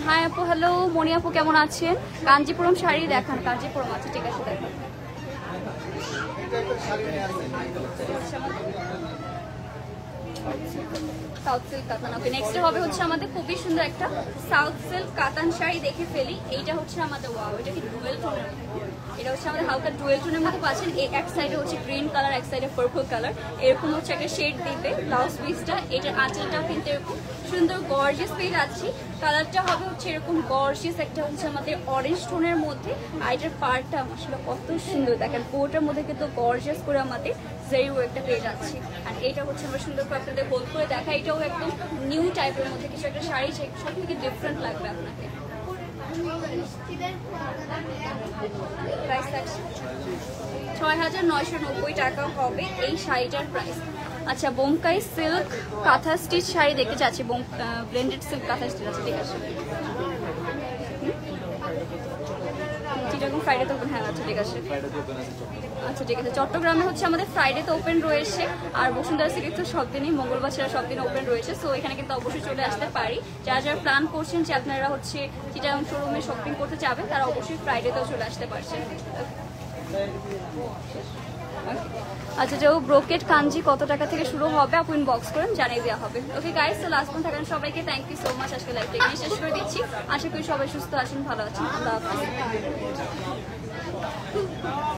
হাই আপু, হ্যালো মনি আপু, কেমন আছেন? কাঞ্জিপুরম শাড়ি দেখান। কাঞ্জিপুরম, আচ্ছা ঠিক আছে দেখান। সাউথ সিল্ক কাতান। ওকে, নেক্সট হবে হচ্ছে আমাদের খুবই সুন্দর একটা সাউথ সিল্ক কাতান শাড়ি দেখে ফেলি। এইটা হচ্ছে আমাদের ওয়াও, এটা কি ডুয়েল টোনের, এটা হচ্ছে আমাদের হালকা ডুয়েল টোনের মধ্যে পাচ্ছেন। এক সাইডে হচ্ছে গ্রিন কালার, এক সাইডে পার্পল কালার, এরকম হচ্ছে একটা শেড দিবে ব্লাউজ পিসটা। এটার আঁচলটাও কিন্তু এরকম সুন্দর গর্জিয়াস পেয়ে যাচ্ছি। কালারটা হবে হচ্ছে এরকম গর্জিয়াস, একটা হচ্ছে আমাদের অরেঞ্জ টোনের মধ্যে। আর এটার পার্টটা আসলে কত সুন্দর দেখেন, পুরোটার মধ্যে কিন্তু গর্জিয়াস করে আমাদের জেরি ওয়ার্কটা পেয়ে যাচ্ছি। আর এটা হচ্ছে আমরা সুন্দর করে আপনাদের হোল্ড করে দেখা, এটাও একদম নিউ টাইপের মধ্যে কিছু একটা শাড়ি, সব থেকে ডিফারেন্ট লাগবে আপনাকে। প্রাইস থাকছে ৬,৯৯০ টাকা হবে এই শাড়িটার প্রাইস। আচ্ছা, বোমকাই সিল্ক কাঁথা স্টিচ শাড়ি দেখতে চাচ্ছি, ব্লেন্ডেড সিল্ক কাঁথা স্টিচ আছে, ঠিক আছে। যেরকম ফ্রাইডে তো ওপেন, হ্যাঁ আচ্ছা ঠিক আছে, আচ্ছা ঠিক আছে। চট্টগ্রামে হচ্ছে আমাদের ফ্রাইডে তো ওপেন রয়েছে, আর বসুন্ধরা সিটি তো সব দিনই, মঙ্গলবার ছাড়া সব দিন ওপেন রয়েছে। সো এখানে কিন্তু অবশ্যই চলে আসতে পারি। যারা যারা প্ল্যান করছেন যে আপনারা হচ্ছে চিটাগাং শোরুমে শপিং করতে যাবেন, তারা অবশ্যই ফ্রাইডেতেও চলে আসতে পারছেন। আচ্ছা, যে ব্রোকেট কাঞ্জি কত টাকা থেকে শুরু হবে আপু ইনবক্স করেন, জানিয়ে দেওয়া হবে। ওকে গাইস, তো লাস্ট পর্যন্ত থাকেন সবাইকে থ্যাংক ইউ সো মাচ। আজকে লাইভটা এখানে শেষ করে দিচ্ছি। আশা করি সবাই সুস্থ আছেন, ভালো আছেন। আল্লাহ হাফেজ।